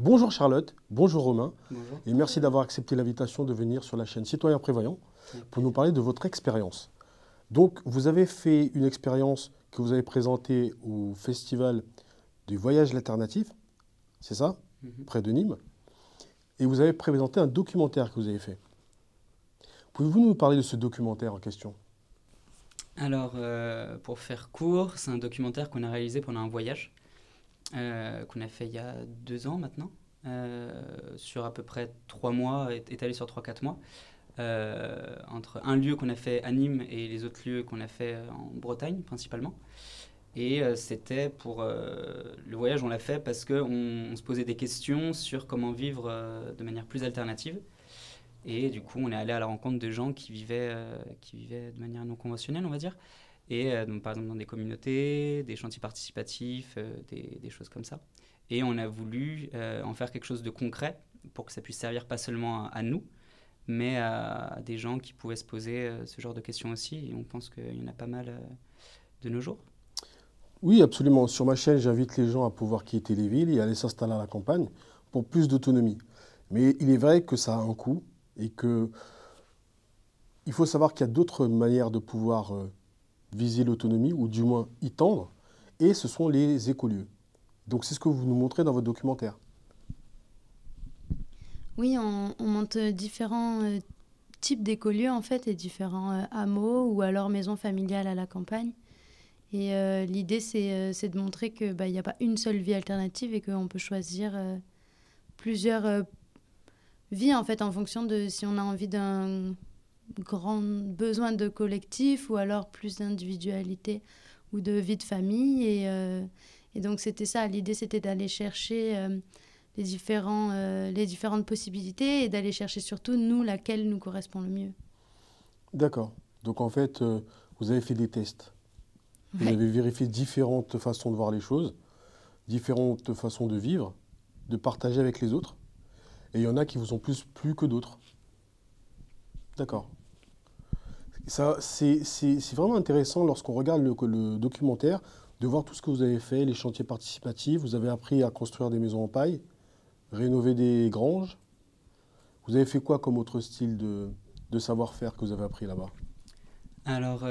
Bonjour Charlotte, bonjour Romain, Bonjour. et merci d'avoir accepté l'invitation de venir sur la chaîne Citoyen Prévoyant pour nous parler de votre expérience. Donc, vous avez fait une expérience que vous avez présentée au Festival du Voyage Alternatif, c'est ça, Mhm. près de Nîmes, et vous avez présenté un documentaire que vous avez fait. Pouvez-vous nous parler de ce documentaire en question? Alors, pour faire court, c'est un documentaire qu'on a réalisé pendant un voyage qu'on a fait il y a 2 ans maintenant, sur à peu près 3 mois, étalé sur 3-4 mois, entre un lieu qu'on a fait à Nîmes et les autres lieux qu'on a fait en Bretagne principalement. Et c'était pour le voyage, on l'a fait parce qu'on se posait des questions sur comment vivre de manière plus alternative. Et du coup, on est allé à la rencontre de gens qui vivaient de manière non conventionnelle, on va dire. Et donc, par exemple, dans des communautés, des chantiers participatifs, des choses comme ça. Et on a voulu en faire quelque chose de concret pour que ça puisse servir pas seulement à nous, mais à des gens qui pouvaient se poser ce genre de questions aussi. Et on pense qu'il y en a pas mal de nos jours. Oui, absolument. Sur ma chaîne, j'invite les gens à pouvoir quitter les villes et aller s'installer à la campagne pour plus d'autonomie. Mais il est vrai que ça a un coût et que il faut savoir qu'il y a d'autres manières de pouvoir viser l'autonomie, ou du moins y tendre, et ce sont les écolieux. Donc c'est ce que vous nous montrez dans votre documentaire. Oui, on monte différents types d'écolieux en fait et différents hameaux ou alors maisons familiales à la campagne. Et l'idée, c'est de montrer que il n'y a pas une seule vie alternative et qu'on peut choisir plusieurs vies en fait en fonction de si on a envie d'un grand besoin de collectif ou alors plus d'individualité ou de vie de famille. Et donc c'était ça, l'idée c'était d'aller chercher les différentes possibilités et d'aller chercher surtout nous laquelle nous correspond le mieux. D'accord. Donc en fait, vous avez fait des tests. Vous Ouais. avez vérifié différentes façons de voir les choses, différentes façons de vivre, de partager avec les autres. Et il y en a qui vous ont plus plu que d'autres. D'accord. Ça, c'est vraiment intéressant lorsqu'on regarde le documentaire de voir tout ce que vous avez fait, les chantiers participatifs. Vous avez appris à construire des maisons en paille, rénover des granges. Vous avez fait quoi comme autre style de savoir-faire que vous avez appris là-bas? Alors,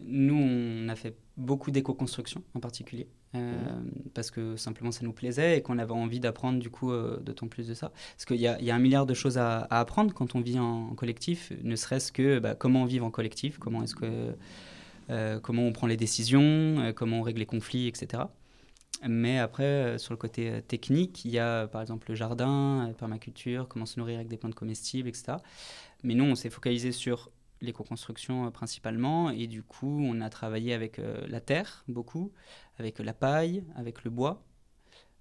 nous, on a fait beaucoup d'éco-construction en particulier, Mhm. parce que simplement ça nous plaisait et qu'on avait envie d'apprendre du coup d'autant plus de ça. Parce qu'il y a un milliard de choses à apprendre quand on vit en collectif, ne serait-ce que comment vivre en collectif, comment on prend les décisions, comment on règle les conflits, etc. Mais après, sur le côté technique, il y a par exemple le jardin, permaculture, comment se nourrir avec des plantes comestibles, etc. Mais nous, on s'est focalisé sur l'éco-construction principalement, et du coup, on a travaillé avec la terre beaucoup, avec la paille, avec le bois,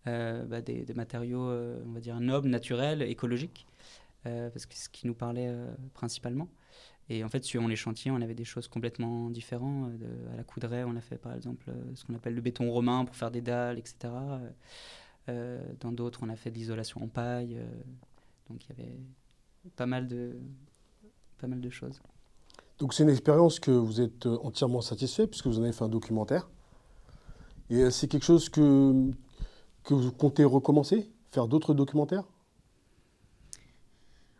des matériaux, on va dire, nobles, naturels, écologiques, parce que c'est ce qui nous parlait principalement. Et en fait, suivant les chantiers, on avait des choses complètement différentes. À la Coudray, on a fait par exemple ce qu'on appelle le béton romain pour faire des dalles, etc. Dans d'autres, on a fait de l'isolation en paille. Donc il y avait pas mal de, pas mal de choses. Donc c'est une expérience que vous êtes entièrement satisfait puisque vous en avez fait un documentaire. Et c'est quelque chose que vous comptez recommencer? Faire d'autres documentaires?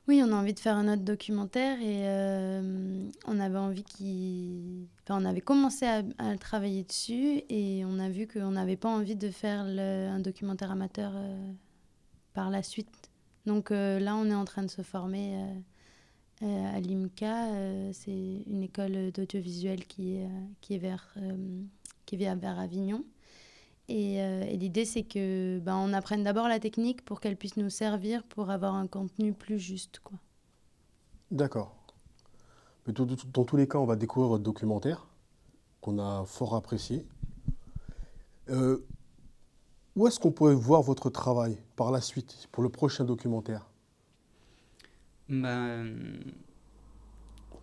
Oui, on a envie de faire un autre documentaire et on avait envie on avait commencé à travailler dessus et on a vu qu'on n'avait pas envie de faire un documentaire amateur par la suite. Donc là, on est en train de se former à l'IMCA. C'est une école d'audiovisuel qui est vers Avignon. Et l'idée, c'est que on apprenne d'abord la technique pour qu'elle puisse nous servir pour avoir un contenu plus juste, quoi. D'accord. Mais dans tous les cas, on va découvrir votre documentaire qu'on a fort apprécié. Euh, Où est-ce qu'on pourrait voir votre travail par la suite pour le prochain documentaire? Ben,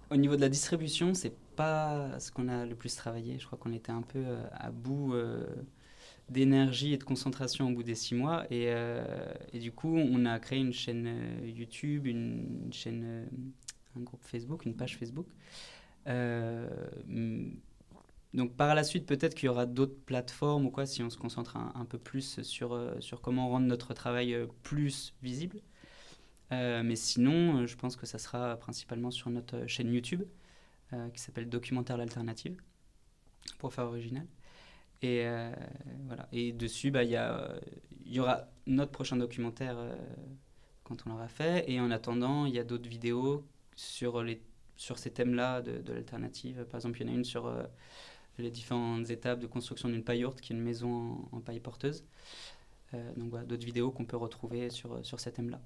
au niveau de la distribution, c'est pas ce qu'on a le plus travaillé. Je crois qu'on était un peu à bout d'énergie et de concentration au bout des 6 mois. Et du coup, on a créé une chaîne YouTube, une chaîne, un groupe Facebook, une page Facebook. Donc par la suite, peut-être qu'il y aura d'autres plateformes ou quoi, si on se concentre un peu plus sur comment rendre notre travail plus visible. Mais sinon, je pense que ça sera principalement sur notre chaîne YouTube, qui s'appelle Documentaire l'Alternative, pour faire original. Et voilà. Et dessus, il y aura notre prochain documentaire quand on l'aura fait. Et en attendant, il y a d'autres vidéos sur ces thèmes-là de l'alternative. Par exemple, il y en a une sur les différentes étapes de construction d'une paillourde, qui est une maison en paille porteuse. Donc voilà, d'autres vidéos qu'on peut retrouver sur ces thèmes-là.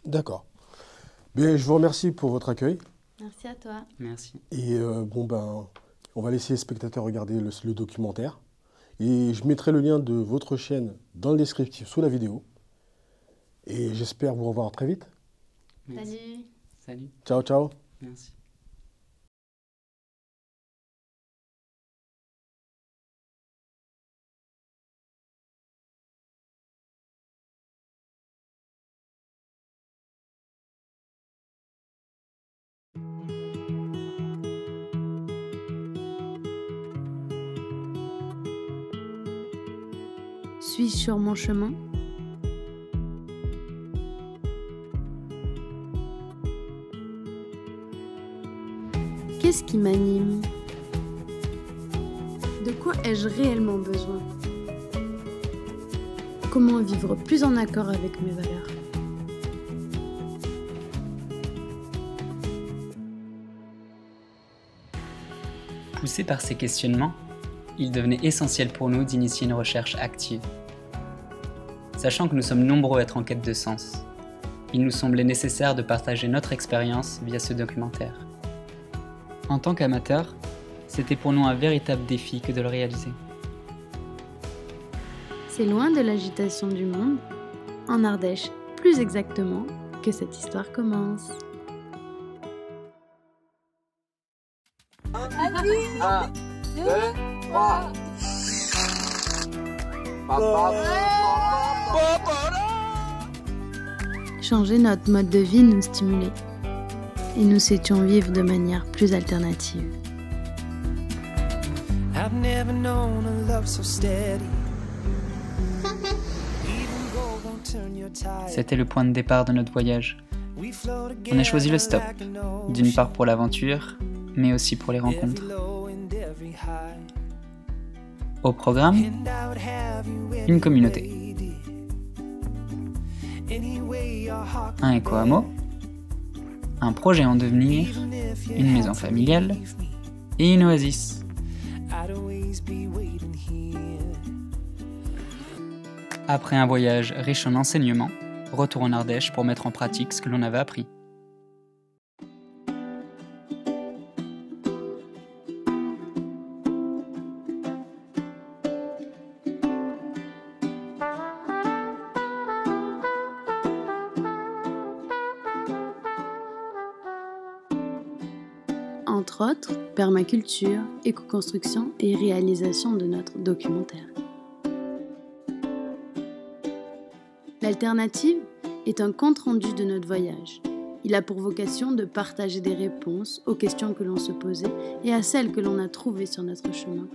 D'accord. Bien, je vous remercie pour votre accueil. Merci à toi. Merci. Et on va laisser les spectateurs regarder le documentaire. Et je mettrai le lien de votre chaîne dans le descriptif sous la vidéo. Et j'espère vous revoir très vite. Merci. Salut. Salut. Ciao, ciao. Merci. Suis-je sur mon chemin? Qu'est-ce qui m'anime? De quoi ai-je réellement besoin? Comment vivre plus en accord avec mes valeurs? Poussés par ces questionnements, il devenait essentiel pour nous d'initier une recherche active. Sachant que nous sommes nombreux à être en quête de sens, il nous semblait nécessaire de partager notre expérience via ce documentaire. En tant qu'amateurs, c'était pour nous un véritable défi que de le réaliser. C'est loin de l'agitation du monde, en Ardèche plus exactement, que cette histoire commence. Un, deux, trois. Changer notre mode de vie nous stimulait, et nous souhaitions vivre de manière plus alternative. I've never known a love so steady. Even gold won't turn your tide. C'était le point de départ de notre voyage. We float On a choisi le stop, together like an ocean. d'une part pour l'aventure, mais aussi pour les rencontres. Every low and every high. Au programme, And I would have you une communauté, lady. Any way your heart un éco-hameau, un projet en devenir, even if you une maison had to familiale leave me, et une oasis. I'd always be waiting here. Après un voyage riche en enseignements, retour en Ardèche pour mettre en pratique ce que l'on avait appris. Entre autres, permaculture, éco-construction et réalisation de notre documentaire. L'alternative est un compte-rendu de notre voyage. Il a pour vocation de partager des réponses aux questions que l'on se posait et à celles que l'on a trouvées sur notre chemin.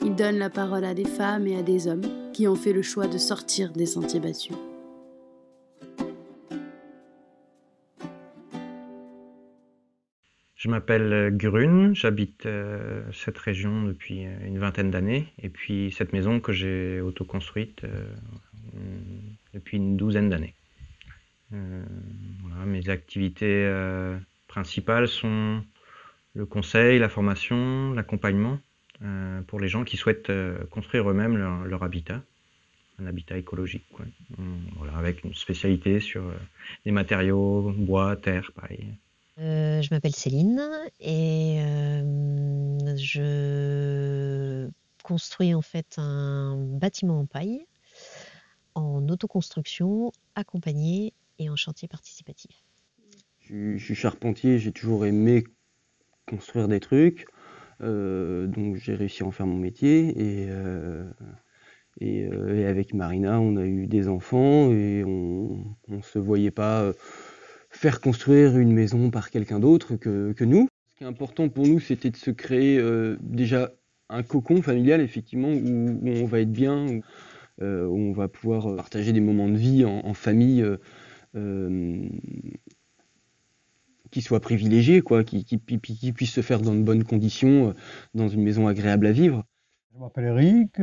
Il donne la parole à des femmes et à des hommes qui ont fait le choix de sortir des sentiers battus. Je m'appelle Gurun, j'habite cette région depuis une vingtaine d'années et puis cette maison que j'ai autoconstruite depuis une douzaine d'années. Voilà, mes activités principales sont le conseil, la formation, l'accompagnement pour les gens qui souhaitent construire eux-mêmes leur habitat, un habitat écologique, quoi. Voilà, avec une spécialité sur les matériaux, bois, terre, pareil. Je m'appelle Céline et je construis en fait un bâtiment en paille, en autoconstruction, accompagné et en chantier participatif. Je suis charpentier, j'ai toujours aimé construire des trucs, donc j'ai réussi à en faire mon métier et avec Marina on a eu des enfants et on se voyait pas faire construire une maison par quelqu'un d'autre que nous. Ce qui est important pour nous, c'était de se créer déjà un cocon familial, effectivement, où on va être bien, où on va pouvoir partager des moments de vie en famille qui soient privilégiés, quoi, qui puissent se faire dans de bonnes conditions, dans une maison agréable à vivre. Je m'appelle Eric,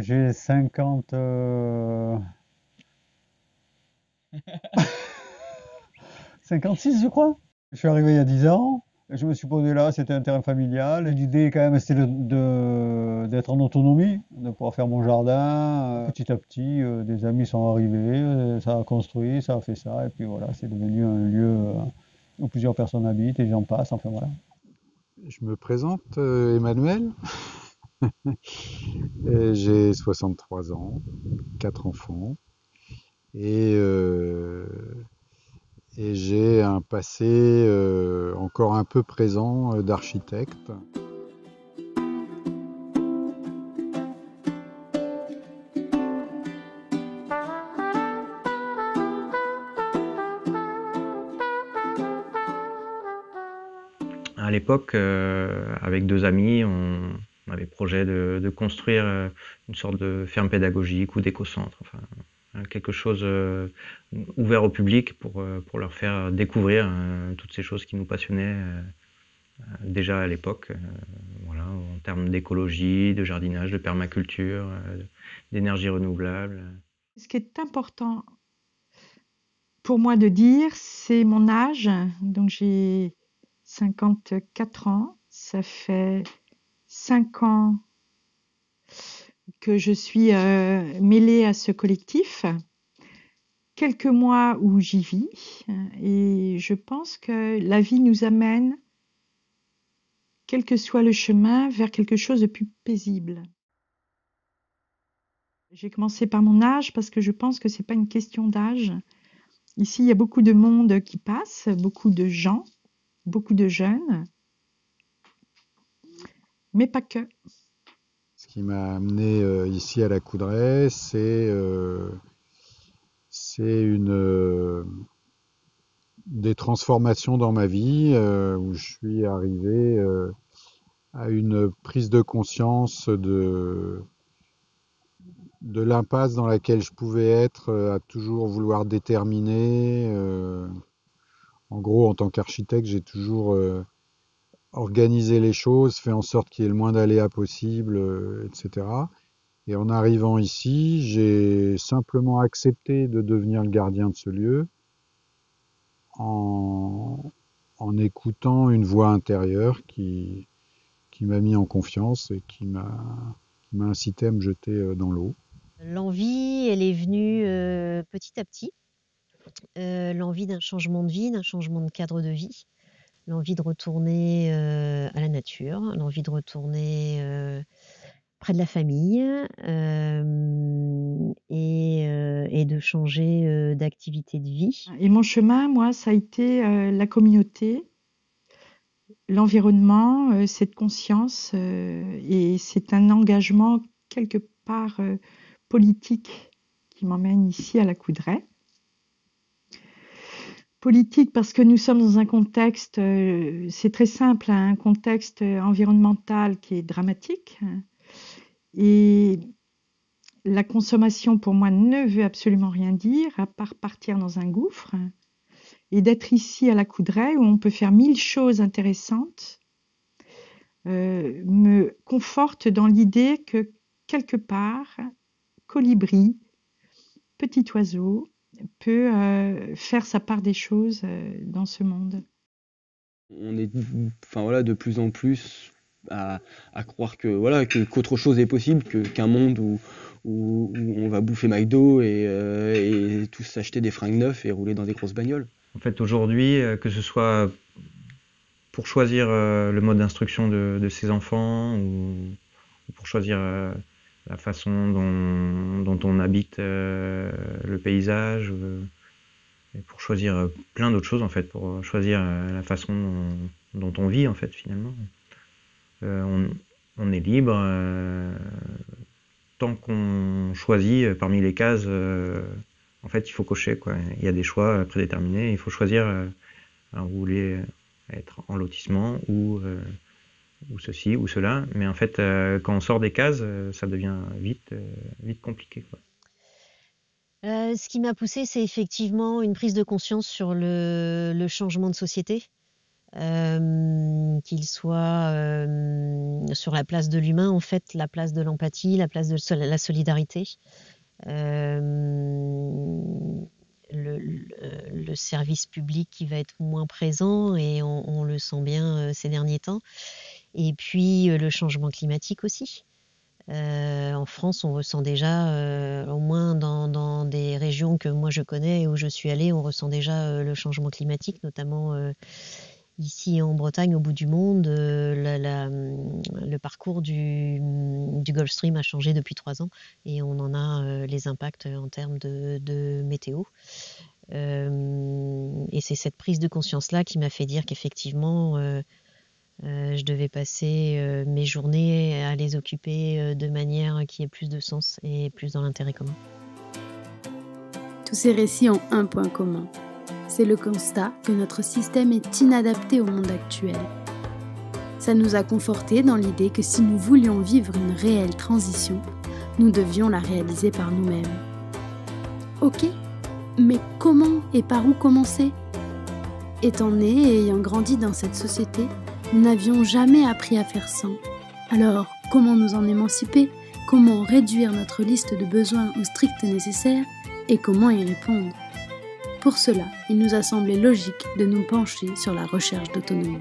j'ai 56, je crois. Je suis arrivé il y a 10 ans. Je me suis posé là, c'était un terrain familial. L'idée, quand même, c'était d'être en autonomie, de pouvoir faire mon jardin. Petit à petit, des amis sont arrivés, ça a construit, ça a fait ça. Et puis voilà, c'est devenu un lieu où plusieurs personnes habitent et j'en passe. Enfin voilà. Je me présente, Emmanuel. Et j'ai 63 ans, 4 enfants. Et j'ai un passé encore un peu présent d'architecte. À l'époque, avec 2 amis, on avait projet de construire une sorte de ferme pédagogique ou d'éco-centre, enfin, quelque chose ouvert au public pour leur faire découvrir toutes ces choses qui nous passionnaient déjà à l'époque, voilà, en termes d'écologie, de jardinage, de permaculture, d'énergie renouvelable. Ce qui est important pour moi de dire, c'est mon âge. Donc j'ai 54 ans. Ça fait 5 ans que je suis mêlée à ce collectif. Quelques mois où j'y vis. Et je pense que la vie nous amène, quel que soit le chemin, vers quelque chose de plus paisible. J'ai commencé par mon âge parce que je pense que c'est pas une question d'âge. Ici, il y a beaucoup de monde qui passe, beaucoup de gens, beaucoup de jeunes, mais pas que. Ce qui m'a amené ici à la Coudray, c'est des transformations dans ma vie où je suis arrivé à une prise de conscience de l'impasse dans laquelle je pouvais être, à toujours vouloir déterminer. En gros, en tant qu'architecte, j'ai toujours organisé les choses, fait en sorte qu'il y ait le moins d'aléas possible, etc. Et en arrivant ici, j'ai simplement accepté de devenir le gardien de ce lieu en écoutant une voix intérieure qui m'a mis en confiance et qui m'a incité à me jeter dans l'eau. L'envie, elle est venue petit à petit. L'envie d'un changement de vie, d'un changement de cadre de vie. L'envie de retourner à la nature, l'envie de retourner près de la famille et de changer d'activité de vie. Et mon chemin, moi, ça a été la communauté, l'environnement, cette conscience, et c'est un engagement quelque part politique qui m'emmène ici à la Coudray. Politique parce que nous sommes dans un contexte, c'est très simple, un contexte environnemental qui est dramatique. Et la consommation, pour moi, ne veut absolument rien dire, à part partir dans un gouffre. Et d'être ici à la Coudray, où on peut faire 1000 choses intéressantes, me conforte dans l'idée que, quelque part, colibri, petit oiseau, peut faire sa part des choses dans ce monde. On est de plus en plus à croire qu'autre chose est possible, qu'un monde où on va bouffer McDo et tous s'acheter des fringues neuves et rouler dans des grosses bagnoles. En fait, aujourd'hui, que ce soit pour choisir le mode d'instruction de ses enfants ou pour choisir la façon dont on habite le paysage, et pour choisir plein d'autres choses en fait, pour choisir la façon dont on vit en fait finalement. On est libre tant qu'on choisit parmi les cases. En fait, il faut cocher quoi. Il y a des choix prédéterminés. Il faut choisir où vous voulez être en lotissement ou ou ceci ou cela. Mais en fait, quand on sort des cases, ça devient vite compliqué, quoi. Ce qui m'a poussée, c'est effectivement une prise de conscience sur le changement de société, qu'il soit sur la place de l'humain, en fait, la place de l'empathie, la place de la solidarité. Euh, le service public qui va être moins présent et on le sent bien ces derniers temps. Et puis le changement climatique aussi. En France, on ressent déjà, au moins dans des régions que moi je connais et où je suis allée, on ressent déjà le changement climatique, notamment ici en Bretagne, au bout du monde. Le parcours du Gulf Stream a changé depuis 3 ans et on en a les impacts en termes de météo. Et c'est cette prise de conscience-là qui m'a fait dire qu'effectivement, je devais passer mes journées à les occuper de manière qui ait plus de sens et plus dans l'intérêt commun. Tous ces récits ont un point commun. C'est le constat que notre système est inadapté au monde actuel. Ça nous a confortés dans l'idée que si nous voulions vivre une réelle transition, nous devions la réaliser par nous-mêmes. Ok, mais comment et par où commencer ? Étant nés et ayant grandi dans cette société, nous n'avions jamais appris à faire sans. Alors, comment nous en émanciper ? Comment réduire notre liste de besoins au strict nécessaire ? Et comment y répondre ? Pour cela, il nous a semblé logique de nous pencher sur la recherche d'autonomie.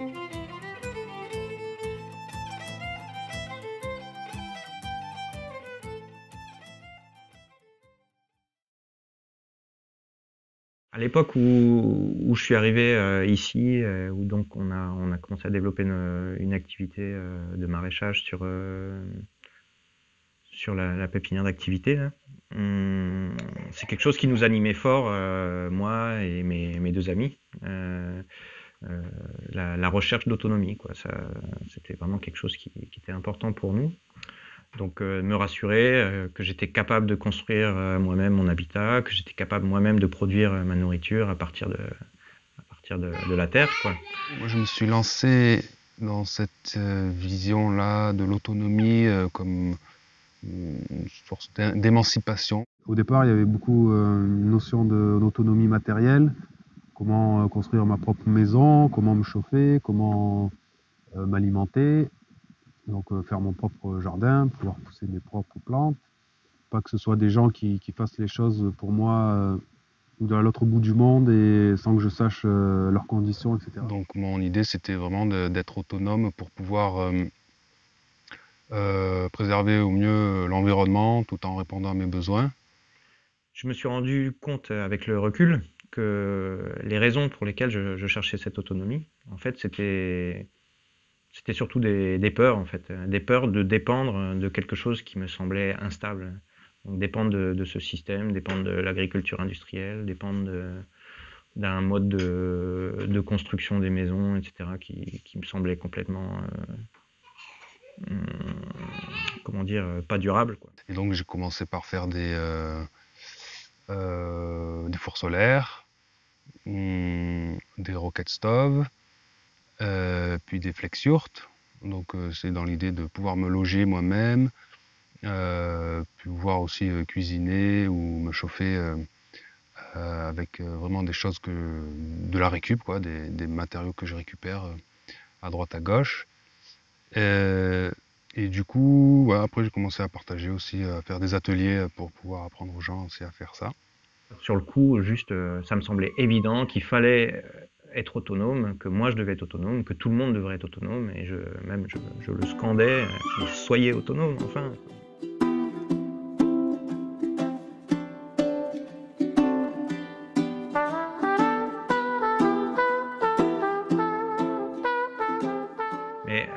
À l'époque où je suis arrivé ici, où donc on a commencé à développer une activité de maraîchage sur la pépinière d'activité, là, c'est quelque chose qui nous animait fort, moi et mes 2 amis. La recherche d'autonomie, quoi. C'était vraiment quelque chose qui était important pour nous. Donc me rassurer que j'étais capable de construire moi-même mon habitat, que j'étais capable moi-même de produire ma nourriture à partir de la terre, quoi. Moi, je me suis lancé dans cette vision-là de l'autonomie comme une source d'émancipation. Au départ, il y avait beaucoup une notion d'autonomie matérielle, comment construire ma propre maison, comment me chauffer, comment m'alimenter. Donc faire mon propre jardin, pouvoir pousser mes propres plantes. Pas que ce soit des gens qui fassent les choses pour moi ou de l'autre bout du monde et sans que je sache leurs conditions, etc. Donc mon idée, c'était vraiment d'être autonome pour pouvoir préserver au mieux l'environnement tout en répondant à mes besoins. Je me suis rendu compte avec le recul que les raisons pour lesquelles je cherchais cette autonomie, en fait, c'était surtout des peurs, en fait, des peurs de dépendre de quelque chose qui me semblait instable. Donc, dépendre de ce système, dépendre de l'agriculture industrielle, dépendre d'un mode de construction des maisons, etc., qui me semblait complètement, comment dire, pas durable, quoi. Et donc j'ai commencé par faire des fours solaires, des rocket stoves, puis des flex-yurts. Donc c'est dans l'idée de pouvoir me loger moi-même, puis pouvoir aussi cuisiner ou me chauffer avec vraiment des choses de la récup, quoi, des matériaux que je récupère à droite à gauche. Et du coup, ouais, après j'ai commencé à partager aussi, à faire des ateliers pour pouvoir apprendre aux gens aussi à faire ça. Sur le coup, juste, ça me semblait évident qu'il fallait être autonome, que moi je devais être autonome, que tout le monde devrait être autonome, et je le scandais, soyez autonome, enfin. Mais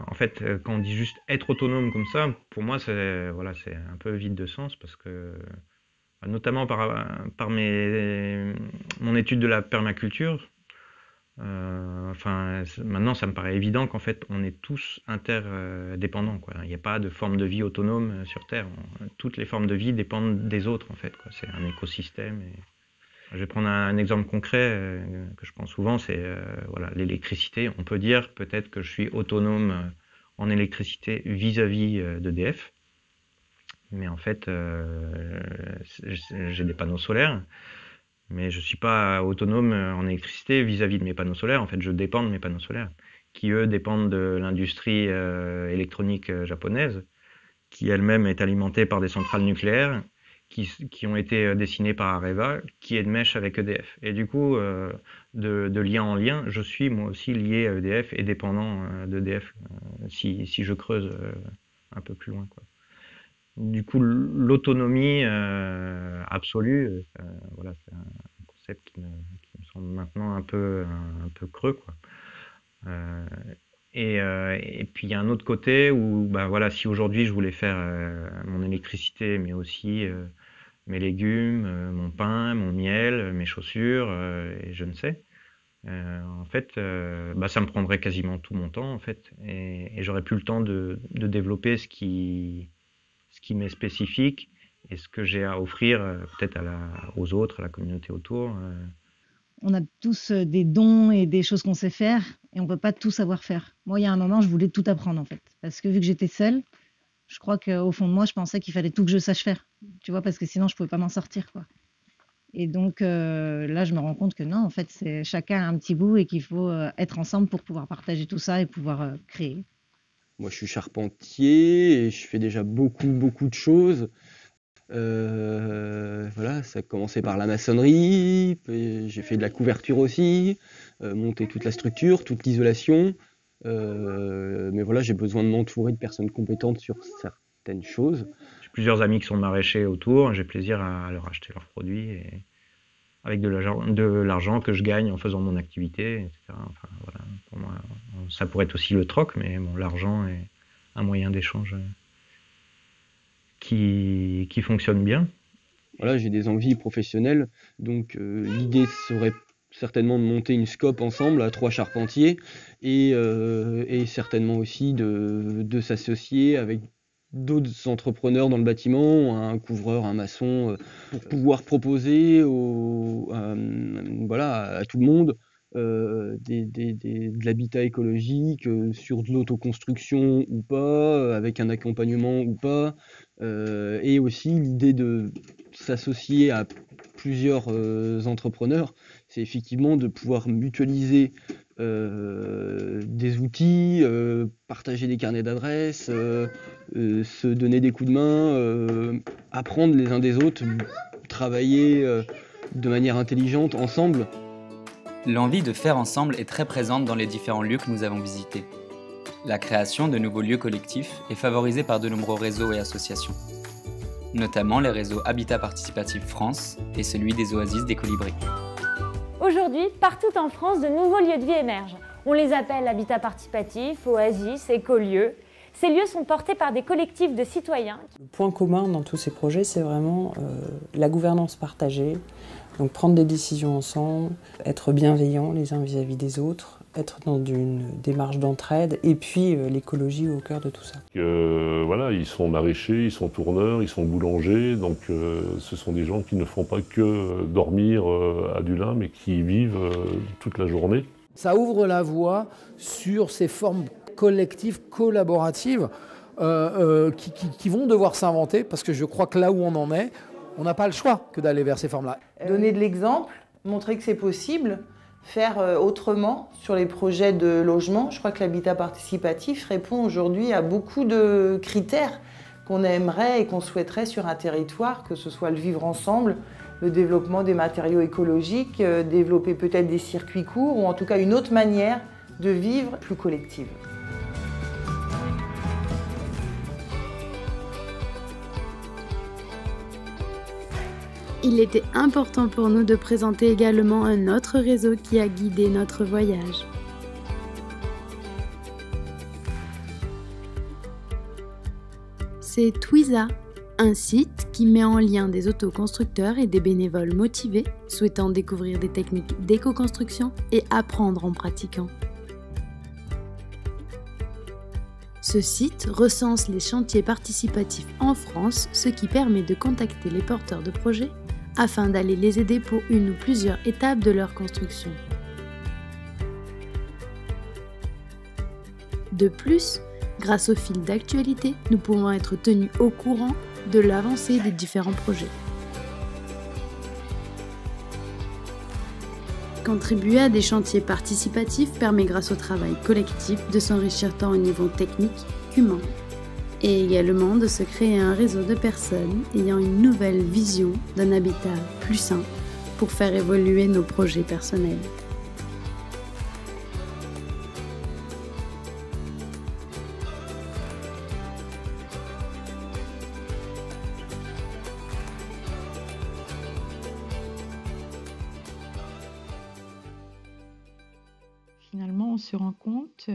en fait, quand on dit juste être autonome comme ça, pour moi, c'est un peu vide de sens, parce que notamment par mon étude de la permaculture, maintenant ça me paraît évident qu'en fait on est tous interdépendants, quoi. Il n'y a pas de forme de vie autonome sur Terre. Toutes les formes de vie dépendent des autres, en fait, quoi. C'est un écosystème. Je vais prendre un exemple concret que je prends souvent, c'est voilà, l'électricité. On peut dire peut-être que je suis autonome en électricité vis-à-vis d'EDF, mais en fait, j'ai des panneaux solaires, mais je ne suis pas autonome en électricité vis-à-vis de mes panneaux solaires. En fait, je dépends de mes panneaux solaires, qui eux dépendent de l'industrie électronique japonaise, qui elle-même est alimentée par des centrales nucléaires, qui ont été dessinés par Areva, qui est de mèche avec EDF. Et du coup, de lien en lien, je suis moi aussi lié à EDF et dépendant d'EDF si je creuse un peu plus loin, quoi. Du coup, l'autonomie absolue, voilà, c'est un concept qui me semble maintenant un peu creux, quoi. Et puis il y a un autre côté où, bah, voilà, si aujourd'hui je voulais faire mon électricité, mais aussi mes légumes, mon pain, mon miel, mes chaussures, et je ne sais, en fait, bah, ça me prendrait quasiment tout mon temps, en fait, et j'aurais plus le temps de développer ce qui m'est spécifique et ce que j'ai à offrir peut-être aux autres, à la communauté autour. On a tous des dons et des choses qu'on sait faire et on ne peut pas tout savoir faire. Moi, il y a un moment, je voulais tout apprendre en fait. Parce que vu que j'étais seule, je crois qu'au fond de moi, je pensais qu'il fallait tout que je sache faire. Tu vois, parce que sinon, je ne pouvais pas m'en sortir, quoi. Et donc là, je me rends compte que non, en fait, c'est chacun a un petit bout et qu'il faut être ensemble pour pouvoir partager tout ça et pouvoir créer. Moi, je suis charpentier et je fais déjà beaucoup de choses. Voilà, ça a commencé par la maçonnerie, j'ai fait de la couverture aussi, monter toute la structure, toute l'isolation. Mais voilà, j'ai besoin de m'entourer de personnes compétentes sur certaines choses. J'ai plusieurs amis qui sont maraîchers autour, j'ai plaisir à leur acheter leurs produits et avec de l'argent que je gagne en faisant mon activité, etc. Enfin, voilà, pour moi, ça pourrait être aussi le troc, mais bon, l'argent est un moyen d'échange qui fonctionne bien. Voilà, j'ai des envies professionnelles, donc l'idée serait certainement de monter une scope ensemble à 3 charpentiers et certainement aussi de s'associer avec d'autres entrepreneurs dans le bâtiment, un couvreur, un maçon, pour pouvoir proposer voilà, à tout le monde de l'habitat écologique sur de l'autoconstruction ou pas, avec un accompagnement ou pas, et aussi l'idée de s'associer à plusieurs entrepreneurs, c'est effectivement de pouvoir mutualiser des outils, partager des carnets d'adresses, se donner des coups de main, apprendre les uns des autres, travailler de manière intelligente ensemble. L'envie de faire ensemble est très présente dans les différents lieux que nous avons visités. La création de nouveaux lieux collectifs est favorisée par de nombreux réseaux et associations, notamment les réseaux Habitat Participatif France et celui des Oasis des Colibris. Aujourd'hui, partout en France, de nouveaux lieux de vie émergent. On les appelle Habitat Participatif, Oasis, écolieux. Ces lieux sont portés par des collectifs de citoyens. Le point commun dans tous ces projets, c'est vraiment la gouvernance partagée. Donc prendre des décisions ensemble, être bienveillants les uns vis-à-vis des autres, être dans une démarche d'entraide et puis l'écologie au cœur de tout ça. Voilà, ils sont maraîchers, ils sont tourneurs, ils sont boulangers, donc ce sont des gens qui ne font pas que dormir à du lin, mais qui vivent toute la journée. Ça ouvre la voie sur ces formes collectives, collaboratives, qui vont devoir s'inventer, parce que je crois que là où on en est, on n'a pas le choix que d'aller vers ces formes-là. Donner de l'exemple, montrer que c'est possible, faire autrement sur les projets de logement. Je crois que l'habitat participatif répond aujourd'hui à beaucoup de critères qu'on aimerait et qu'on souhaiterait sur un territoire, que ce soit le vivre ensemble, le développement des matériaux écologiques, développer peut-être des circuits courts ou en tout cas une autre manière de vivre plus collective. Il était important pour nous de présenter également un autre réseau qui a guidé notre voyage. C'est Twiza, un site qui met en lien des autoconstructeurs et des bénévoles motivés souhaitant découvrir des techniques d'éco-construction et apprendre en pratiquant. Ce site recense les chantiers participatifs en France, ce qui permet de contacter les porteurs de projets afin d'aller les aider pour une ou plusieurs étapes de leur construction. De plus, grâce au fil d'actualité, nous pouvons être tenus au courant de l'avancée des différents projets. Contribuer à des chantiers participatifs permet grâce au travail collectif de s'enrichir tant au niveau technique qu'humain, et également de se créer un réseau de personnes ayant une nouvelle vision d'un habitat plus sain pour faire évoluer nos projets personnels. Finalement, on se rend compte,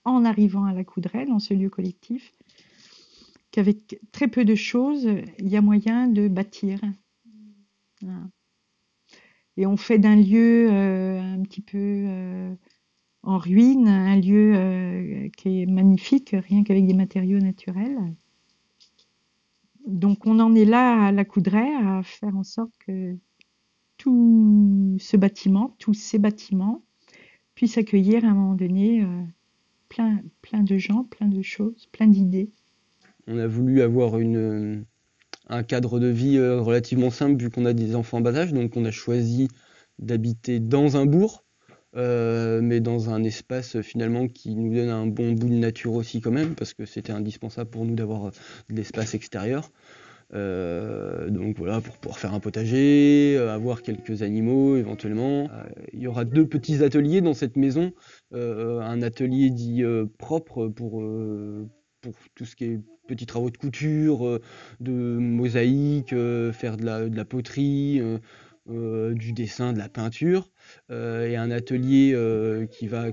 en arrivant à la Coudrelle, dans ce lieu collectif, qu'avec très peu de choses, il y a moyen de bâtir. Voilà. Et on fait d'un lieu un petit peu en ruine, un lieu qui est magnifique, rien qu'avec des matériaux naturels. Donc on en est là à la Coudray à faire en sorte que tout ce bâtiment, tous ces bâtiments puissent accueillir à un moment donné plein de gens, plein de choses, plein d'idées. On a voulu avoir un cadre de vie relativement simple vu qu'on a des enfants en bas âge, donc on a choisi d'habiter dans un bourg, mais dans un espace finalement qui nous donne un bon bout de nature aussi quand même, parce que c'était indispensable pour nous d'avoir de l'espace extérieur. Donc voilà, pour pouvoir faire un potager, avoir quelques animaux éventuellement. Il y aura 2 petits ateliers dans cette maison, un atelier dit propre pour tout ce qui est petits travaux de couture, de mosaïque, faire de la poterie, du dessin, de la peinture, et un atelier qui va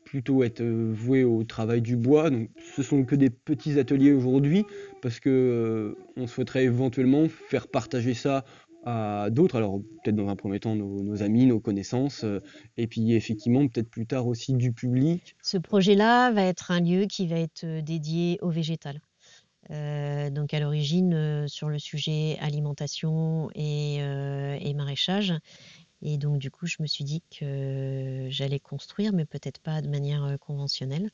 plutôt être voué au travail du bois. Donc, ce sont que des petits ateliers aujourd'hui parce que on souhaiterait éventuellement faire partager ça à d'autres, alors peut-être dans un premier temps nos amis, nos connaissances, et puis effectivement peut-être plus tard aussi du public. Ce projet-là va être un lieu qui va être dédié au végétal. Donc à l'origine sur le sujet alimentation et maraîchage. Et donc du coup je me suis dit que j'allais construire, mais peut-être pas de manière conventionnelle.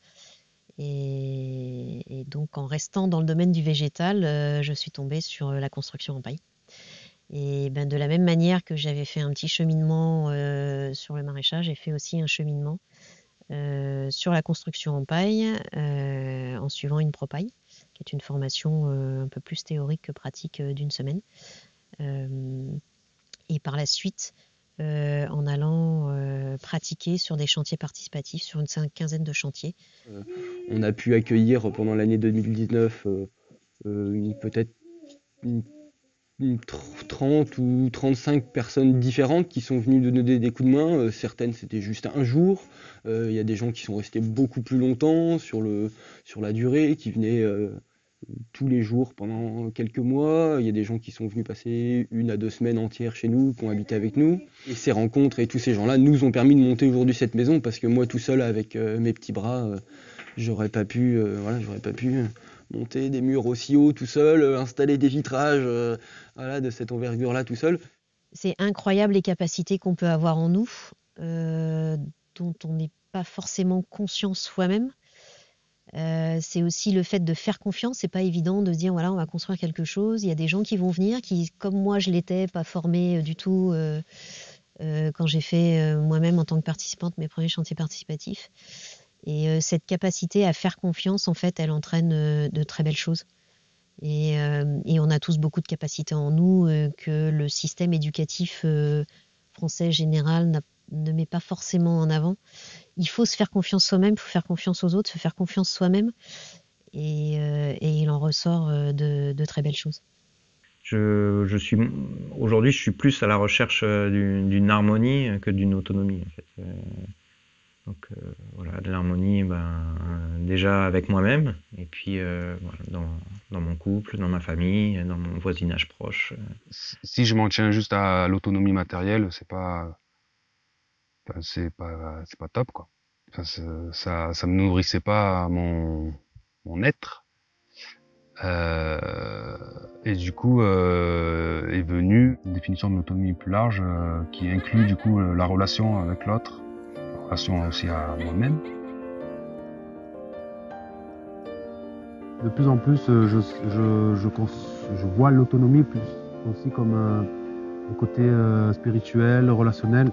Et donc en restant dans le domaine du végétal, je suis tombée sur la construction en paille. Et ben, de la même manière que j'avais fait un petit cheminement sur le maraîchage, j'ai fait aussi un cheminement sur la construction en paille en suivant une propaille, qui est une formation un peu plus théorique que pratique d'une semaine. Et par la suite, en allant pratiquer sur des chantiers participatifs, sur une quinzaine de chantiers. On a pu accueillir pendant l'année 2019 peut-être une 30 ou 35 personnes différentes qui sont venues nous donner des coups de main. Certaines c'était juste un jour. Il y a des gens qui sont restés beaucoup plus longtemps sur la durée, qui venaient tous les jours pendant quelques mois. Il y a des gens qui sont venus passer 1 à 2 semaines entières chez nous, qui ont habité avec nous. Et ces rencontres et tous ces gens-là nous ont permis de monter aujourd'hui cette maison, parce que moi tout seul avec mes petits bras, j'aurais pas pu monter des murs aussi hauts tout seul, installer des vitrages de cette envergure-là tout seul. C'est incroyable les capacités qu'on peut avoir en nous, dont on n'est pas forcément conscient soi-même. C'est aussi le fait de faire confiance. C'est pas évident de se dire voilà, on va construire quelque chose. Il y a des gens qui vont venir, qui, comme moi je l'étais, pas formée du tout quand j'ai fait moi-même en tant que participante mes premiers chantiers participatifs. Et cette capacité à faire confiance, en fait, elle entraîne de très belles choses. Et on a tous beaucoup de capacités en nous que le système éducatif français général ne met pas forcément en avant. Il faut se faire confiance soi-même, il faut faire confiance aux autres, se faire confiance soi-même. Et il en ressort de très belles choses. Aujourd'hui, je suis plus à la recherche d'une harmonie que d'une autonomie, en fait. Donc voilà, de l'harmonie, déjà avec moi-même, et puis voilà, dans mon couple, dans ma famille, dans mon voisinage proche. Si je m'en tiens juste à l'autonomie matérielle, c'est pas top, quoi. Enfin, ça me nourrissait pas mon être. Et du coup est venue une définition de l'autonomie plus large qui inclut du coup la relation avec l'autre, la relation aussi à moi-même. De plus en plus, je vois l'autonomie plus aussi comme un côté spirituel, relationnel,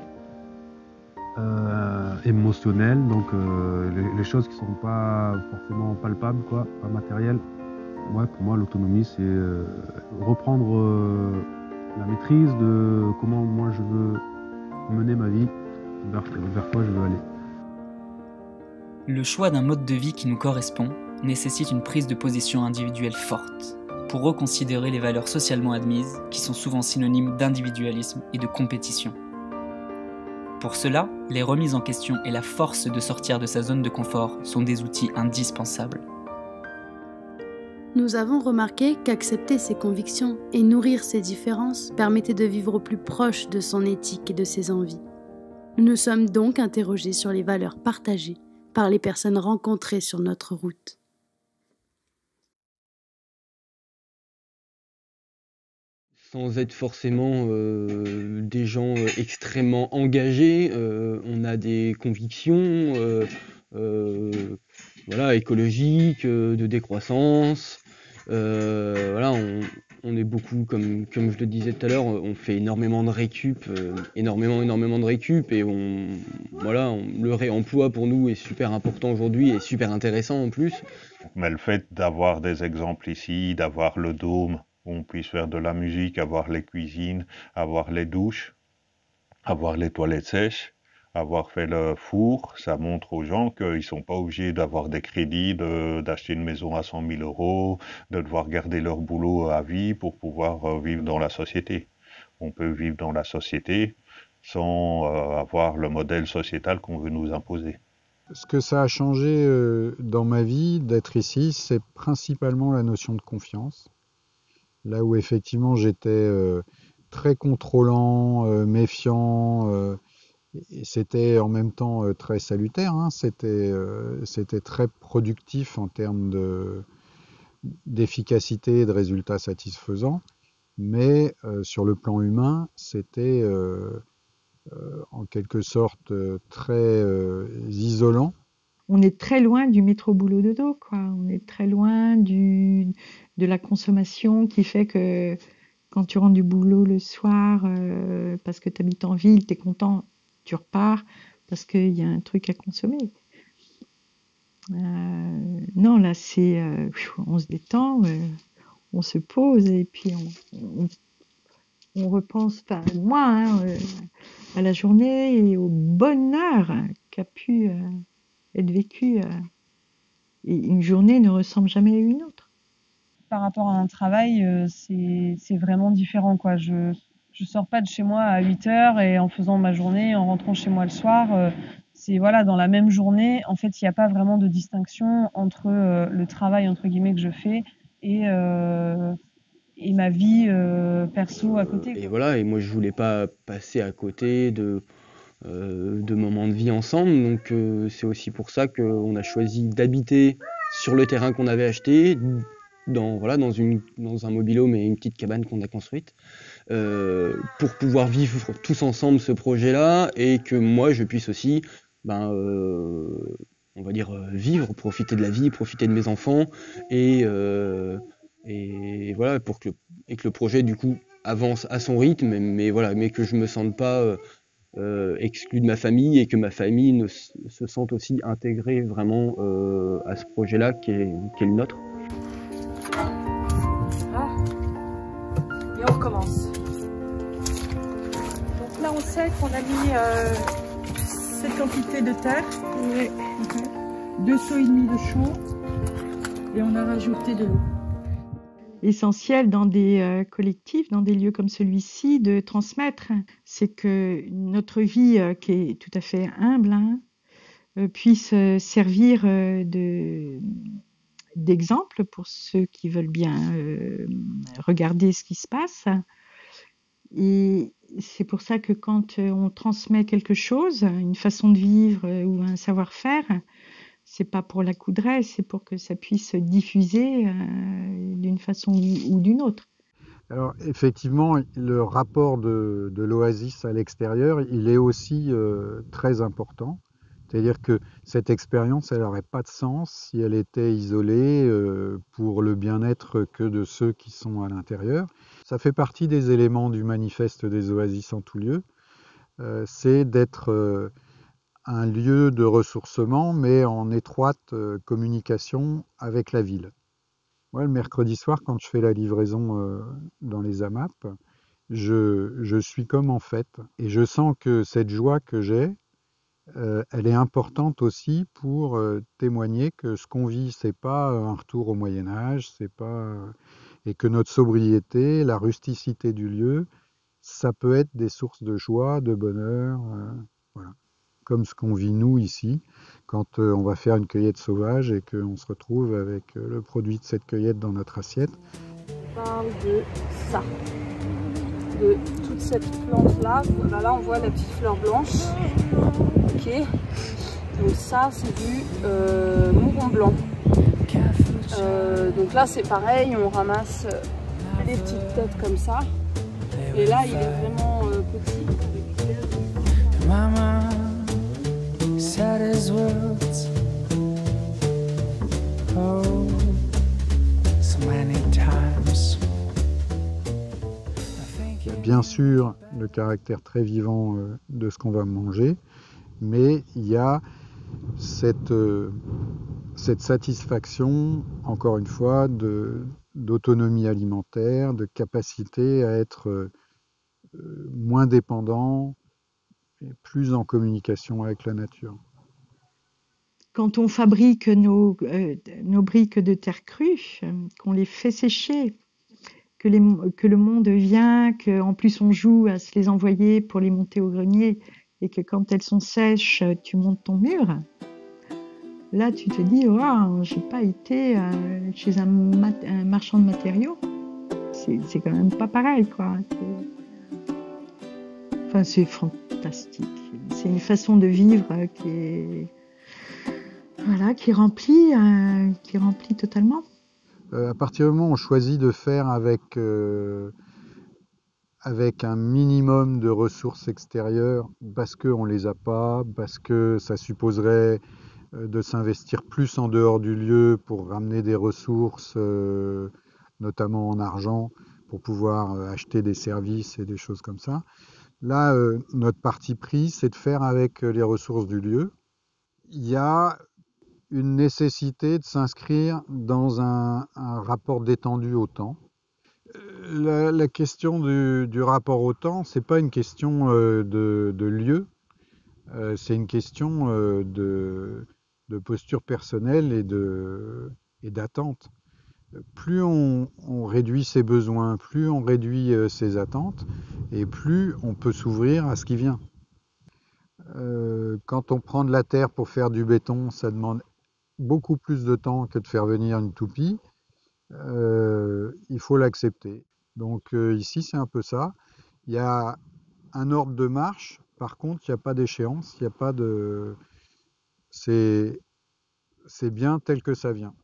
émotionnel. Donc les choses qui sont pas forcément palpables, quoi, pas matérielles. Ouais, pour moi, l'autonomie, c'est reprendre la maîtrise de comment moi je veux mener ma vie, vers quoi je veux aller. Le choix d'un mode de vie qui nous correspond nécessite une prise de position individuelle forte pour reconsidérer les valeurs socialement admises qui sont souvent synonymes d'individualisme et de compétition. Pour cela, les remises en question et la force de sortir de sa zone de confort sont des outils indispensables. Nous avons remarqué qu'accepter ses convictions et nourrir ses différences permettait de vivre au plus proche de son éthique et de ses envies. Nous nous sommes donc interrogés sur les valeurs partagées par les personnes rencontrées sur notre route. Sans être forcément des gens extrêmement engagés, on a des convictions voilà, écologiques, de décroissance. Voilà, on est beaucoup, comme je le disais tout à l'heure, on fait énormément de récup, énormément de récup, et voilà, le réemploi pour nous est super important aujourd'hui et super intéressant en plus. Mais le fait d'avoir des exemples ici, d'avoir le dôme où on puisse faire de la musique, avoir les cuisines, avoir les douches, avoir les toilettes sèches, avoir fait le four, ça montre aux gens qu'ils ne sont pas obligés d'avoir des crédits, d'acheter une maison à 100 000 €, de devoir garder leur boulot à vie pour pouvoir vivre dans la société. On peut vivre dans la société sans avoir le modèle sociétal qu'on veut nous imposer. Ce que ça a changé dans ma vie d'être ici, c'est principalement la notion de confiance. Là où effectivement j'étais très contrôlant, méfiant, et c'était en même temps très salutaire, hein. C'était très productif en termes d'efficacité et de résultats satisfaisants, mais sur le plan humain, c'était en quelque sorte très isolant. On est très loin du métro boulot dodo, quoi. On est très loin de la consommation qui fait que quand tu rentres du boulot le soir, parce que tu habites en ville, tu es content, tu repars parce qu'il y a un truc à consommer. Non, là, c'est on se détend, on se pose et puis on repense, enfin moi, hein, à la journée et au bonheur qu'a pu être vécu. Et une journée ne ressemble jamais à une autre. Par rapport à un travail, c'est vraiment différent, quoi. Je sors pas de chez moi à 8h et en faisant ma journée, en rentrant chez moi le soir, c'est voilà, dans la même journée, en fait, il n'y a pas vraiment de distinction entre le travail entre guillemets que je fais et ma vie perso à côté. Et voilà, et moi je voulais pas passer à côté de moments de vie ensemble, donc c'est aussi pour ça qu'on a choisi d'habiter sur le terrain qu'on avait acheté, dans un mobil-home et une petite cabane qu'on a construite, pour pouvoir vivre tous ensemble ce projet-là, et que moi je puisse aussi, on va dire, vivre, profiter de la vie, profiter de mes enfants, et voilà, que le projet du coup avance à son rythme, mais voilà, mais que je me sente pas exclu de ma famille, et que ma famille se sente aussi intégrée vraiment à ce projet-là qui est le nôtre. Et on recommence. Donc là, on sait qu'on a mis cette quantité de terre, 2 seaux et demi de chaux, et on a rajouté de l'eau. Essentiel dans des collectifs, dans des lieux comme celui-ci, de transmettre, c'est que notre vie, qui est tout à fait humble, hein, puisse servir d'exemple pour ceux qui veulent bien regarder ce qui se passe. Et c'est pour ça que quand on transmet quelque chose, une façon de vivre ou un savoir-faire, c'est pas pour la coudray, c'est pour que ça puisse se diffuser d'une façon ou d'une autre. Alors effectivement, le rapport de l'Oasis à l'extérieur, il est aussi très important. C'est-à-dire que cette expérience, elle n'aurait pas de sens si elle était isolée pour le bien-être que de ceux qui sont à l'intérieur. Ça fait partie des éléments du manifeste des Oasis en tout lieu. C'est d'être un lieu de ressourcement, mais en étroite communication avec la ville. Moi, le mercredi soir, quand je fais la livraison dans les AMAP, je suis comme en fête. Et je sens que cette joie que j'ai, elle est importante aussi pour témoigner que ce qu'on vit, c'est pas un retour au Moyen-Âge, c'est pas et que notre sobriété, la rusticité du lieu, ça peut être des sources de joie, de bonheur, voilà. Comme ce qu'on vit nous ici, quand on va faire une cueillette sauvage et qu'on se retrouve avec le produit de cette cueillette dans notre assiette. On parle de ça, de toute cette plante-là. Là, on voit la petite fleur blanche. Ok. Donc ça, c'est du mouron blanc. Donc là, c'est pareil, on ramasse les petites têtes comme ça. Et là, il est vraiment petit. Mama said his words, oh, so many times. Il y a bien sûr le caractère très vivant de ce qu'on va manger, mais il y a cette satisfaction, encore une fois, d'autonomie alimentaire, de capacité à être moins dépendant et plus en communication avec la nature. Quand on fabrique nos briques de terre crue, qu'on les fait sécher, que le monde vient, qu'en plus on joue à se les envoyer pour les monter au grenier, et que quand elles sont sèches, tu montes ton mur, là tu te dis, waouh, j'ai pas été chez un marchand de matériaux. C'est quand même pas pareil, quoi. Enfin, c'est fantastique. C'est une façon de vivre qui est, voilà, qui remplit totalement. À partir du moment où on choisit de faire avec un minimum de ressources extérieures, parce qu'on ne les a pas, parce que ça supposerait de s'investir plus en dehors du lieu pour ramener des ressources, notamment en argent, pour pouvoir acheter des services et des choses comme ça. Là, notre parti pris, c'est de faire avec les ressources du lieu. Il y a une nécessité de s'inscrire dans un rapport détendu au temps. La question du rapport au temps, c'est pas une question de lieu, c'est une question de posture personnelle et d'attente. Plus on réduit ses besoins, plus on réduit ses attentes, et plus on peut s'ouvrir à ce qui vient. Quand on prend de la terre pour faire du béton, ça demande beaucoup plus de temps que de faire venir une toupie. Il faut l'accepter. Donc ici, c'est un peu ça. Il y a un ordre de marche, par contre, il n'y a pas d'échéance, il n'y a pas de... C'est bien tel que ça vient.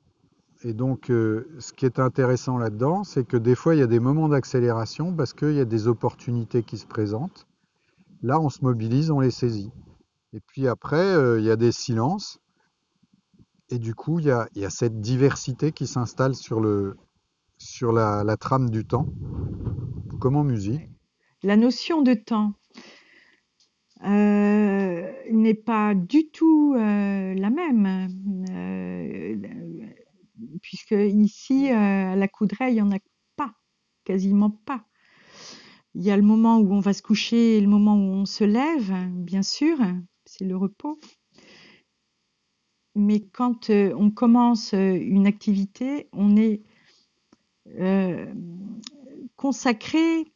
Et donc, ce qui est intéressant là-dedans, c'est que des fois, il y a des moments d'accélération parce qu'il y a des opportunités qui se présentent. Là, on se mobilise, on les saisit. Et puis après, il y a des silences. Et du coup, il y a cette diversité qui s'installe sur la trame du temps, comme en musique. La notion de temps n'est pas du tout la même, puisque ici, à la coudray, il n'y en a pas, quasiment pas. Il y a le moment où on va se coucher et le moment où on se lève, bien sûr, c'est le repos. Mais quand on commence une activité, on est consacré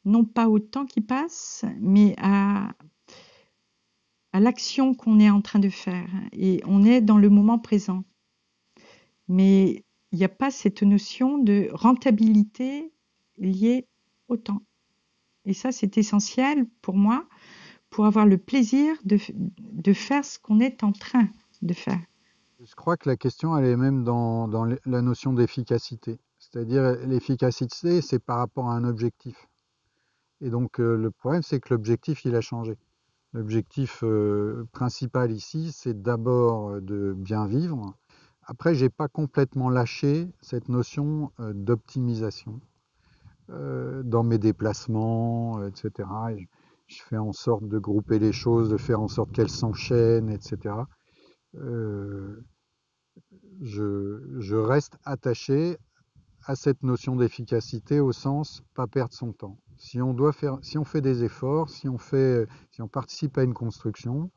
non pas au temps qui passe, mais à l'action qu'on est en train de faire. Et on est dans le moment présent. Mais il n'y a pas cette notion de rentabilité liée au temps. Et ça, c'est essentiel pour moi, pour avoir le plaisir de faire ce qu'on est en train de faire. Je crois que la question, elle est même dans la notion d'efficacité. C'est-à-dire, l'efficacité, c'est par rapport à un objectif. Et donc, le problème, c'est que l'objectif, il a changé. L'objectif principal ici, c'est d'abord de bien vivre. Après, j'ai pas complètement lâché cette notion d'optimisation dans mes déplacements, etc. Et je fais en sorte de grouper les choses, de faire en sorte qu'elles s'enchaînent, etc. Je reste attaché à cette notion d'efficacité au sens pas perdre son temps. Si on fait des efforts, si on participe à une construction,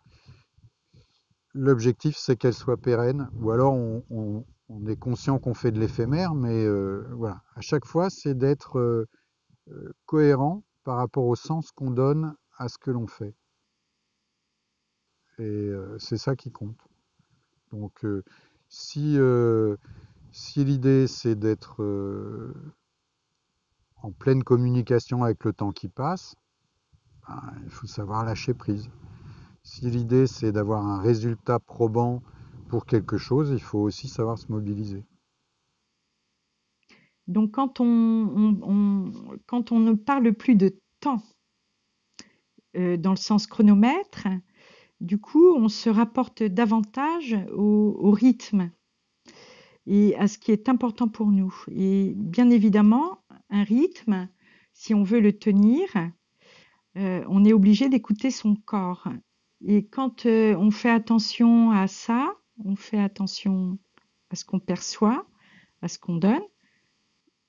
l'objectif c'est qu'elle soit pérenne, ou alors on est conscient qu'on fait de l'éphémère, mais voilà. À chaque fois, c'est d'être cohérent par rapport au sens qu'on donne à ce que l'on fait. Et c'est ça qui compte. Donc, si l'idée c'est d'être en pleine communication avec le temps qui passe, ben, il faut savoir lâcher prise. Si l'idée c'est d'avoir un résultat probant pour quelque chose, il faut aussi savoir se mobiliser. Donc quand on ne parle plus de temps dans le sens chronomètre, du coup on se rapporte davantage au rythme et à ce qui est important pour nous. Et bien évidemment, un rythme, si on veut le tenir, on est obligé d'écouter son corps. Et quand on fait attention à ça, on fait attention à ce qu'on perçoit, à ce qu'on donne,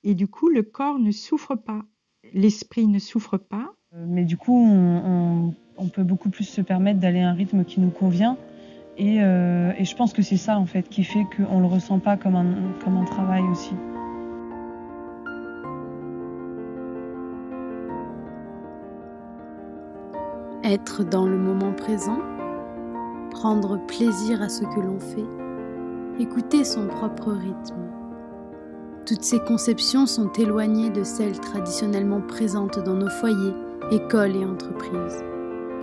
et du coup, le corps ne souffre pas, l'esprit ne souffre pas. Mais du coup, on peut beaucoup plus se permettre d'aller à un rythme qui nous convient. Et je pense que c'est ça, en fait, qui fait qu'on ne le ressent pas comme un travail aussi. Être dans le moment présent, prendre plaisir à ce que l'on fait, écouter son propre rythme. Toutes ces conceptions sont éloignées de celles traditionnellement présentes dans nos foyers, écoles et entreprises,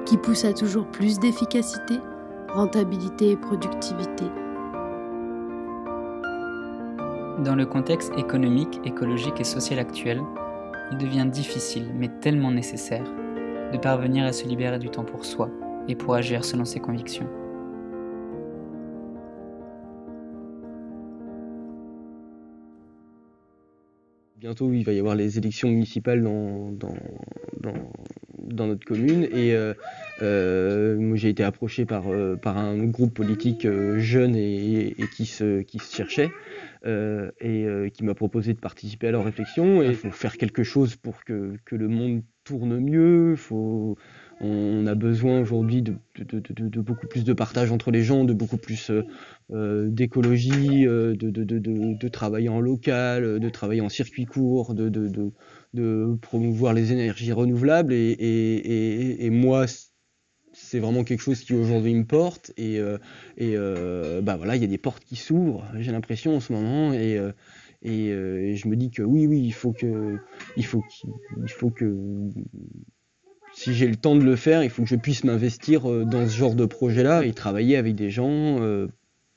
qui poussent à toujours plus d'efficacité, rentabilité et productivité. Dans le contexte économique, écologique et social actuel, il devient difficile, mais tellement nécessaire, de parvenir à se libérer du temps pour soi et pour agir selon ses convictions. Bientôt, il va y avoir les élections municipales dans notre commune et moi j'ai été approché par un groupe politique jeune et qui se cherchait et qui m'a proposé de participer à leur réflexion. Et il faut faire quelque chose pour que le monde tourne mieux. On a besoin aujourd'hui de beaucoup plus de partage entre les gens, de beaucoup plus d'écologie, de travailler en local, de travailler en circuit court, de promouvoir les énergies renouvelables. Et moi, c'est vraiment quelque chose qui aujourd'hui me porte. Et bah voilà, il y a des portes qui s'ouvrent, j'ai l'impression en ce moment. Et je me dis que oui, il faut que si j'ai le temps de le faire, il faut que je puisse m'investir dans ce genre de projet-là et travailler avec des gens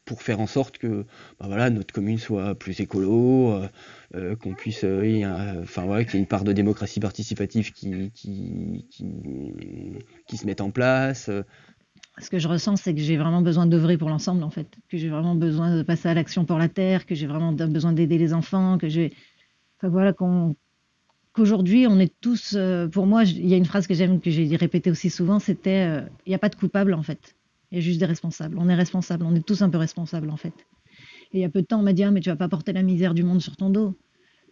pour faire en sorte que notre commune soit plus écolo, qu'on puisse, qu'il y ait une part de démocratie participative qui se mette en place. Ce que je ressens, c'est que j'ai vraiment besoin d'œuvrer pour l'ensemble, en fait. Que j'ai vraiment besoin de passer à l'action pour la terre, que j'ai vraiment besoin d'aider les enfants, qu'aujourd'hui, on est tous... pour moi, il y a une phrase que j'aime, que j'ai répétée aussi souvent, c'était « il n'y a pas de coupable, en fait. Il y a juste des responsables. On est responsables. On est tous un peu responsables, en fait. » Et il y a peu de temps, on m'a dit « Ah, mais tu vas pas porter la misère du monde sur ton dos. »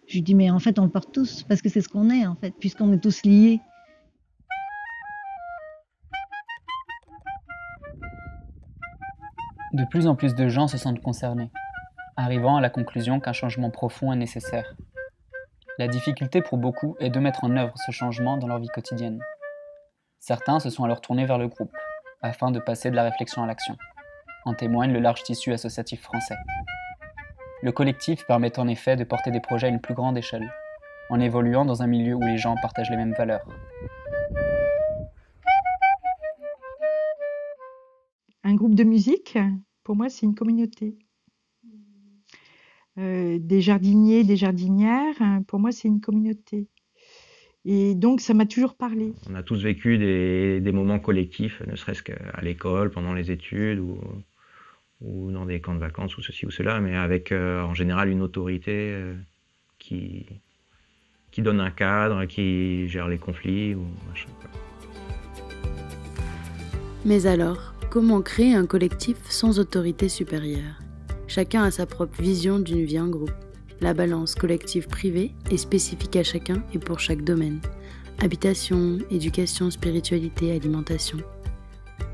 Je lui dis « Mais en fait, on le porte tous, parce que c'est ce qu'on est, en fait, puisqu'on est tous liés. » De plus en plus de gens se sentent concernés, arrivant à la conclusion qu'un changement profond est nécessaire. La difficulté pour beaucoup est de mettre en œuvre ce changement dans leur vie quotidienne. Certains se sont alors tournés vers le groupe, afin de passer de la réflexion à l'action. En témoigne le large tissu associatif français. Le collectif permet en effet de porter des projets à une plus grande échelle, en évoluant dans un milieu où les gens partagent les mêmes valeurs. Un groupe de musique Pour moi, c'est une communauté. Des jardiniers, des jardinières, pour moi, c'est une communauté. Et donc, ça m'a toujours parlé. On a tous vécu des moments collectifs, ne serait-ce qu'à l'école, pendant les études, ou dans des camps de vacances, ou ceci ou cela, mais avec en général une autorité qui donne un cadre, qui gère les conflits, ou machin. Mais alors, comment créer un collectif sans autorité supérieure ? Chacun a sa propre vision d'une vie en groupe. La balance collective-privée est spécifique à chacun et pour chaque domaine. Habitation, éducation, spiritualité, alimentation.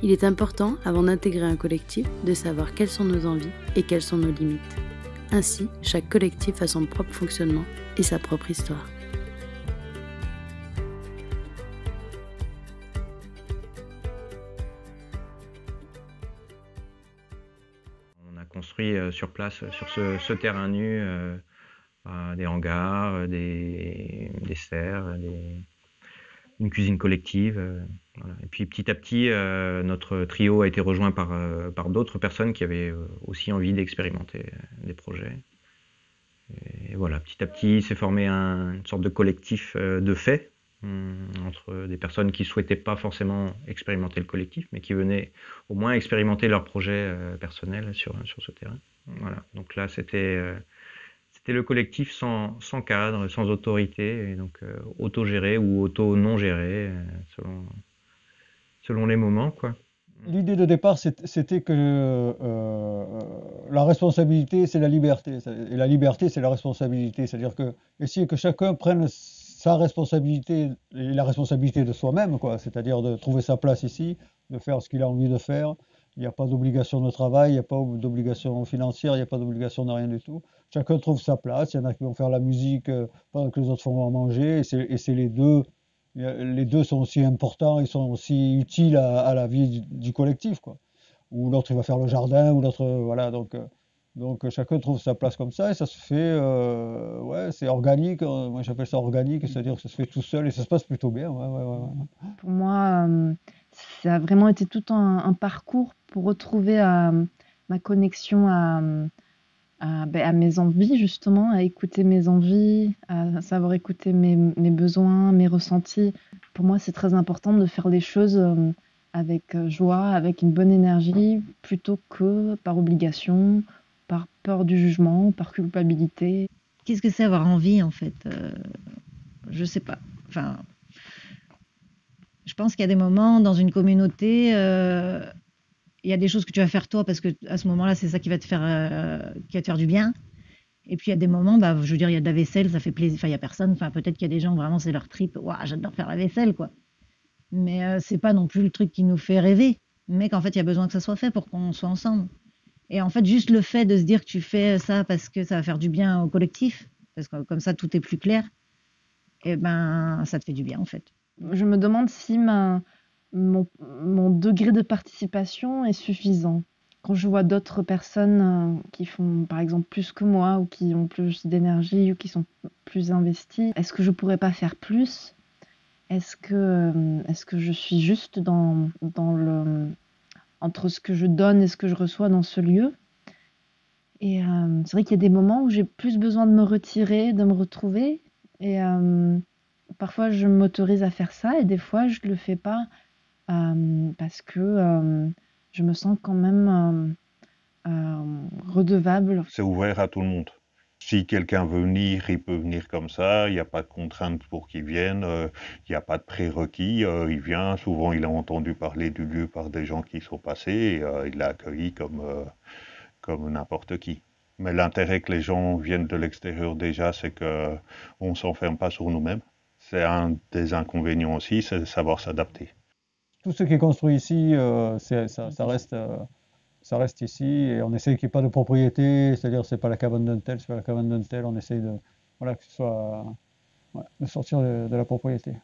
Il est important, avant d'intégrer un collectif, de savoir quelles sont nos envies et quelles sont nos limites. Ainsi, chaque collectif a son propre fonctionnement et sa propre histoire. On a construit sur place, sur ce terrain nu, des hangars, des serres, une cuisine collective. Voilà. Et puis petit à petit, notre trio a été rejoint par d'autres personnes qui avaient aussi envie d'expérimenter des projets. Et voilà, petit à petit s'est formé une sorte de collectif de fait entre des personnes qui ne souhaitaient pas forcément expérimenter le collectif, mais qui venaient au moins expérimenter leur projet personnel sur ce terrain. Voilà. Donc là, c'était le collectif sans cadre, sans autorité, et donc autogéré ou auto-non géré, selon les moments, quoi. L'idée de départ, c'était que la responsabilité, c'est la liberté. Et la liberté, c'est la responsabilité. C'est-à-dire que essayer que chacun prenne sa responsabilité et la responsabilité de soi-même, quoi. C'est-à-dire de trouver sa place ici, de faire ce qu'il a envie de faire. Il n'y a pas d'obligation de travail, il n'y a pas d'obligation financière, il n'y a pas d'obligation de rien du tout. Chacun trouve sa place. Il y en a qui vont faire la musique pendant que les autres vont manger. Et c'est les deux. Les deux sont aussi importants, ils sont aussi utiles à la vie du collectif, quoi. Ou l'autre il va faire le jardin, ou l'autre voilà. Donc chacun trouve sa place comme ça et ça se fait, ouais, c'est organique. Moi j'appelle ça organique, c'est-à-dire que ça se fait tout seul et ça se passe plutôt bien. Ouais. Pour moi, ça a vraiment été tout un parcours pour retrouver ma connexion à mes envies, justement, à écouter mes envies, à savoir écouter mes besoins, mes ressentis. Pour moi, c'est très important de faire les choses avec joie, avec une bonne énergie, plutôt que par obligation, par peur du jugement, par culpabilité. Qu'est-ce que c'est avoir envie, en fait Je sais pas. Enfin, je pense qu'il y a des moments dans une communauté, il y a des choses que tu vas faire toi parce que à ce moment-là, c'est ça qui va te faire du bien. Et puis il y a des moments, je veux dire, il y a de la vaisselle, ça fait plaisir. Enfin, il y a personne. Enfin, peut-être qu'il y a des gens vraiment c'est leur trip. Waouh, j'adore faire la vaisselle, quoi. Mais c'est pas non plus le truc qui nous fait rêver. Mais qu'en fait, il y a besoin que ça soit fait pour qu'on soit ensemble. Et en fait, juste le fait de se dire que tu fais ça parce que ça va faire du bien au collectif, parce que comme ça, tout est plus clair. Et ça te fait du bien, en fait. Je me demande si mon degré de participation est suffisant. Quand je vois d'autres personnes qui font par exemple plus que moi ou qui ont plus d'énergie ou qui sont plus investies, est-ce que je pourrais pas faire plus ? Est-ce que je suis juste entre ce que je donne et ce que je reçois dans ce lieu ? Et c'est vrai qu'il y a des moments où j'ai plus besoin de me retirer, de me retrouver. Et parfois je m'autorise à faire ça et des fois je le fais pas. Parce que je me sens quand même redevable. C'est ouvert à tout le monde. Si quelqu'un veut venir, il peut venir comme ça, il n'y a pas de contrainte pour qu'il vienne, il n'y a pas de prérequis, il vient, souvent il a entendu parler du lieu par des gens qui sont passés, et il l'a accueilli comme n'importe qui. Mais l'intérêt que les gens viennent de l'extérieur déjà, c'est qu'on ne s'enferme pas sur nous-mêmes. C'est un des inconvénients aussi, c'est de savoir s'adapter. Tout ce qui est construit ici, ça reste ici et on essaie qu'il n'y ait pas de propriété, c'est-à-dire c'est pas la cabane d'un tel, c'est pas la cabane d'un tel, on essaie que ce soit, de sortir de la propriété.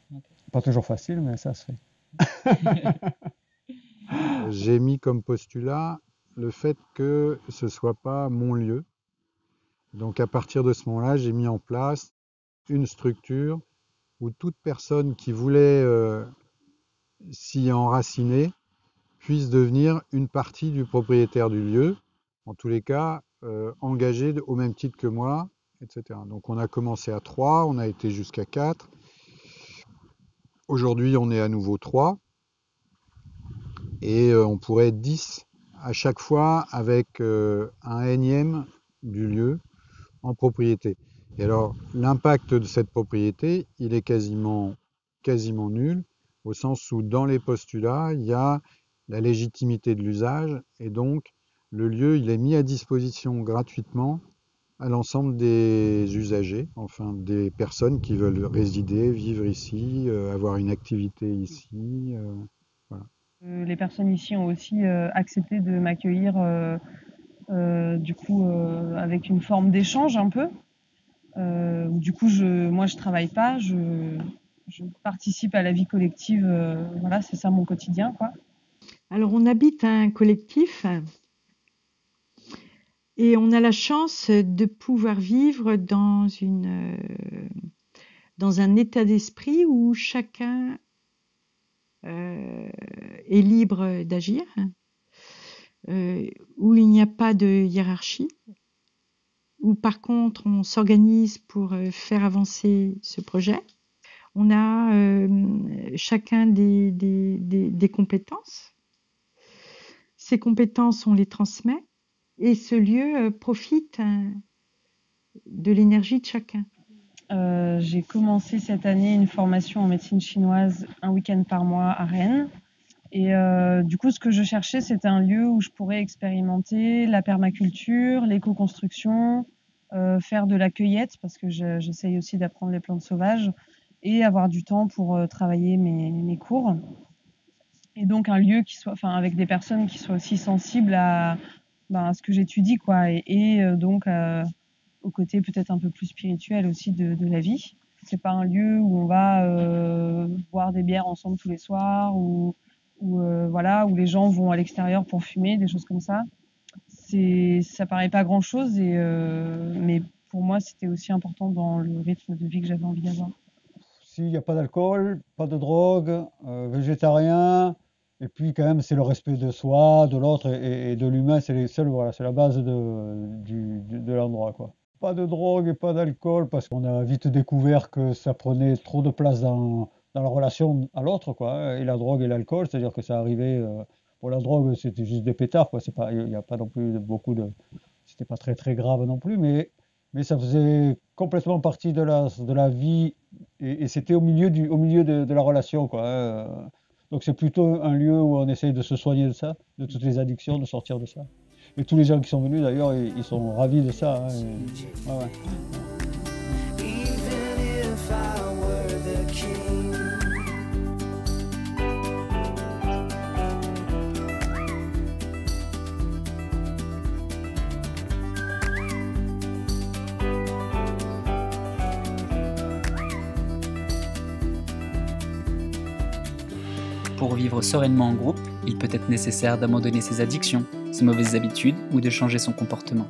Pas toujours facile, mais ça se fait. J'ai mis comme postulat le fait que ce ne soit pas mon lieu. Donc à partir de ce moment-là, j'ai mis en place une structure où toute personne qui voulait s'y enraciner puisse devenir une partie du propriétaire du lieu, en tous les cas engagé au même titre que moi, etc. Donc on a commencé à 3, on a été jusqu'à 4. Aujourd'hui on est à nouveau 3 et on pourrait être 10 à chaque fois avec un énième du lieu en propriété. Et alors l'impact de cette propriété, il est quasiment nul, au sens où dans les postulats, il y a la légitimité de l'usage et donc le lieu il est mis à disposition gratuitement à l'ensemble des usagers, enfin des personnes qui veulent résider, vivre ici, avoir une activité ici. Voilà. Les personnes ici ont aussi accepté de m'accueillir du coup avec une forme d'échange un peu. Du coup, moi je travaille pas, je participe à la vie collective, voilà, c'est ça mon quotidien, quoi. Alors, on habite un collectif et on a la chance de pouvoir vivre dans un état d'esprit où chacun est libre d'agir, où il n'y a pas de hiérarchie, où par contre on s'organise pour faire avancer ce projet. On a chacun des compétences. Ces compétences, on les transmet et ce lieu profite de l'énergie de chacun. J'ai commencé cette année une formation en médecine chinoise un week-end par mois à Rennes. Et du coup, ce que je cherchais, c'était un lieu où je pourrais expérimenter la permaculture, l'éco-construction, faire de la cueillette, parce que j'essaye aussi d'apprendre les plantes sauvages, et avoir du temps pour travailler mes cours. Et donc un lieu qui soit, enfin, avec des personnes qui soient aussi sensibles à ce que j'étudie, quoi, et donc au côté peut-être un peu plus spirituel aussi de la vie. C'est pas un lieu où on va boire des bières ensemble tous les soirs, ou voilà, où les gens vont à l'extérieur pour fumer, des choses comme ça. Ça paraît pas grand-chose, mais pour moi c'était aussi important dans le rythme de vie que j'avais envie d'avoir. S'il n'y a pas d'alcool, pas de drogue, végétarien, et puis quand même c'est le respect de soi, de l'autre et de l'humain, voilà, c'est la base de l'endroit, quoi. Pas de drogue et pas d'alcool parce qu'on a vite découvert que ça prenait trop de place dans la relation à l'autre, quoi, et la drogue et l'alcool, c'est-à-dire que ça arrivait. Pour la drogue, c'était juste des pétards, quoi. Il n'y a pas non plus c'était pas très très grave non plus, mais ça faisait complètement partie de la vie et c'était au milieu de la relation, quoi. Donc c'est plutôt un lieu où on essaye de se soigner de ça, de toutes les addictions, de sortir de ça. Et tous les gens qui sont venus d'ailleurs, ils sont ravis de ça. Ouais. Pour vivre sereinement en groupe, il peut être nécessaire d'abandonner ses addictions, ses mauvaises habitudes ou de changer son comportement.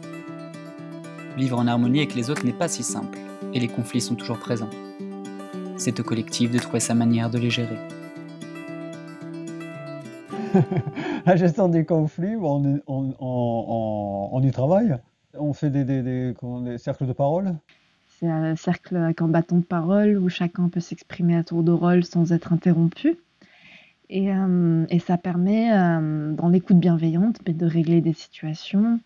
Vivre en harmonie avec les autres n'est pas si simple, et les conflits sont toujours présents. C'est au collectif de trouver sa manière de les gérer. La gestion des conflits, on y travaille. On fait des cercles de parole. C'est un cercle avec un bâton de parole où chacun peut s'exprimer à tour de rôle sans être interrompu. Et ça permet, dans l'écoute bienveillante, de régler des situations.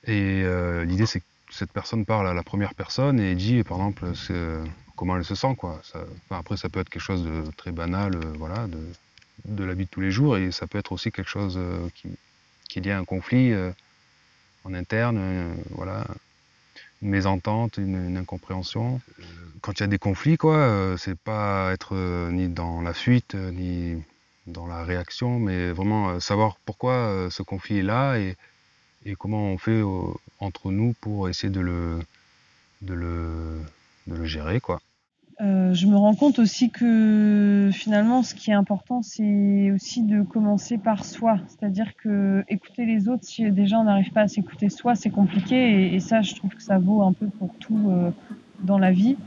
Et l'idée, c'est que cette personne parle à la première personne et dit, par exemple, comment elle se sent, quoi. Après, ça peut être quelque chose de très banal, voilà, de la vie de tous les jours, et ça peut être aussi quelque chose qui est lié à un conflit en interne, voilà, une mésentente, une incompréhension. Quand il y a des conflits, quoi, c'est pas être ni dans la fuite, ni dans la réaction, mais vraiment savoir pourquoi ce conflit est là et comment on fait entre nous pour essayer de le gérer, quoi. Je me rends compte aussi que finalement, ce qui est important, c'est aussi de commencer par soi. C'est-à-dire que écouter les autres, si déjà on n'arrive pas à s'écouter soi, c'est compliqué. Et ça, je trouve que ça vaut un peu pour tout dans la vie.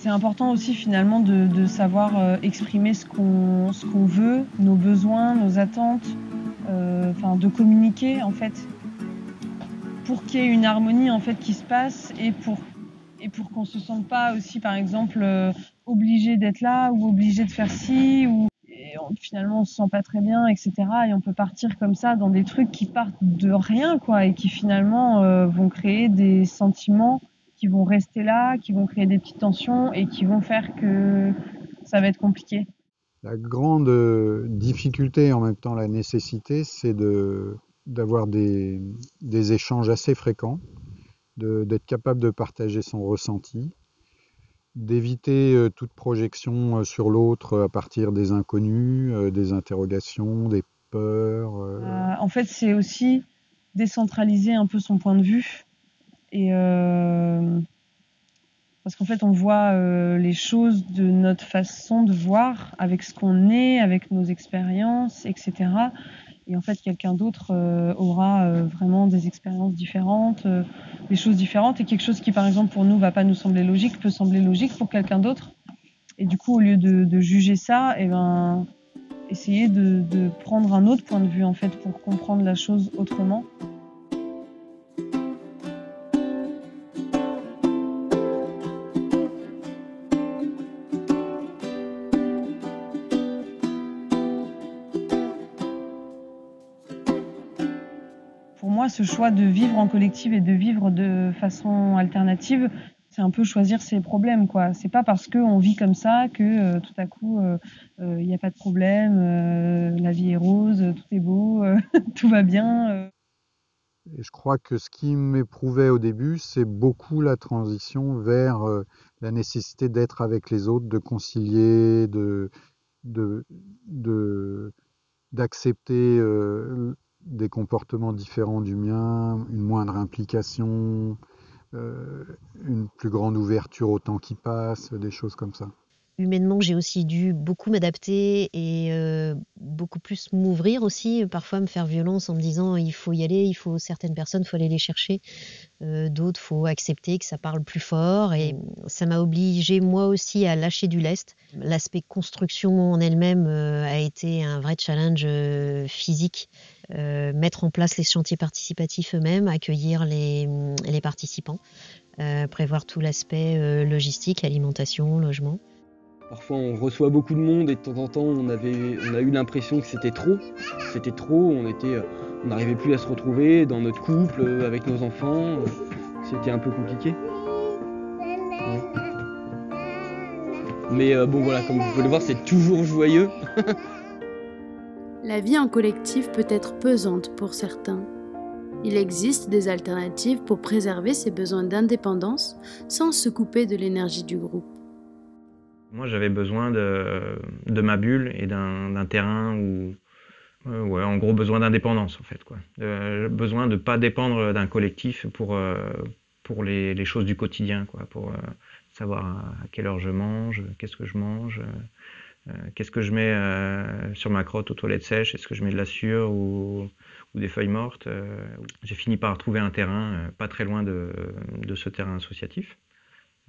C'est important aussi finalement de savoir exprimer ce qu'on veut, nos besoins, nos attentes, de communiquer en fait, pour qu'il y ait une harmonie en fait qui se passe et pour qu'on se sente pas aussi par exemple obligé d'être là ou obligé de faire ci ou finalement on se sent pas très bien, etc. Et on peut partir comme ça dans des trucs qui partent de rien quoi et qui finalement vont créer des sentiments qui vont rester là, qui vont créer des petites tensions et qui vont faire que ça va être compliqué. La grande difficulté et en même temps la nécessité, c'est d'avoir des échanges assez fréquents, d'être capable de partager son ressenti, d'éviter toute projection sur l'autre à partir des inconnus, des interrogations, des peurs. En fait, c'est aussi décentraliser un peu son point de vue. Et parce qu'en fait, on voit les choses de notre façon de voir, avec ce qu'on est, avec nos expériences, etc. Et en fait, quelqu'un d'autre aura vraiment des expériences différentes, des choses différentes. Et quelque chose qui, par exemple, pour nous, va pas nous sembler logique, peut sembler logique pour quelqu'un d'autre. Et du coup, au lieu de juger ça, essayer de prendre un autre point de vue, en fait, pour comprendre la chose autrement. Pour moi, ce choix de vivre en collectif et de vivre de façon alternative, c'est un peu choisir ses problèmes, quoi. C'est pas parce qu'on vit comme ça que tout à coup, il n'y a pas de problème, la vie est rose, tout est beau, tout va bien. Et je crois que ce qui m'éprouvait au début, c'est beaucoup la transition vers la nécessité d'être avec les autres, de concilier, d'accepter des comportements différents du mien, une moindre implication, une plus grande ouverture au temps qui passe, des choses comme ça. Humainement, j'ai aussi dû beaucoup m'adapter et beaucoup plus m'ouvrir aussi, parfois me faire violence en me disant il faut y aller, certaines personnes, il faut aller les chercher, d'autres, il faut accepter que ça parle plus fort et ça m'a obligée moi aussi à lâcher du lest. L'aspect construction en elle-même a été un vrai challenge physique, mettre en place les chantiers participatifs eux-mêmes, accueillir les participants, prévoir tout l'aspect logistique, alimentation, logement. Parfois on reçoit beaucoup de monde et de temps en temps on a eu l'impression que c'était trop. C'était trop, on n'arrivait plus à se retrouver dans notre couple, avec nos enfants. C'était un peu compliqué. Mais bon voilà, comme vous pouvez le voir, c'est toujours joyeux. La vie en collectif peut être pesante pour certains. Il existe des alternatives pour préserver ses besoins d'indépendance sans se couper de l'énergie du groupe. Moi, j'avais besoin de ma bulle et d'un terrain où, en gros, besoin d'indépendance, en fait, quoi. Besoin de ne pas dépendre d'un collectif pour les choses du quotidien, quoi, pour savoir à quelle heure je mange, qu'est-ce que je mange, qu'est-ce que je mets sur ma crotte aux toilettes sèches, est-ce que je mets de la sueur ou des feuilles mortes. J'ai fini par trouver un terrain pas très loin de ce terrain associatif.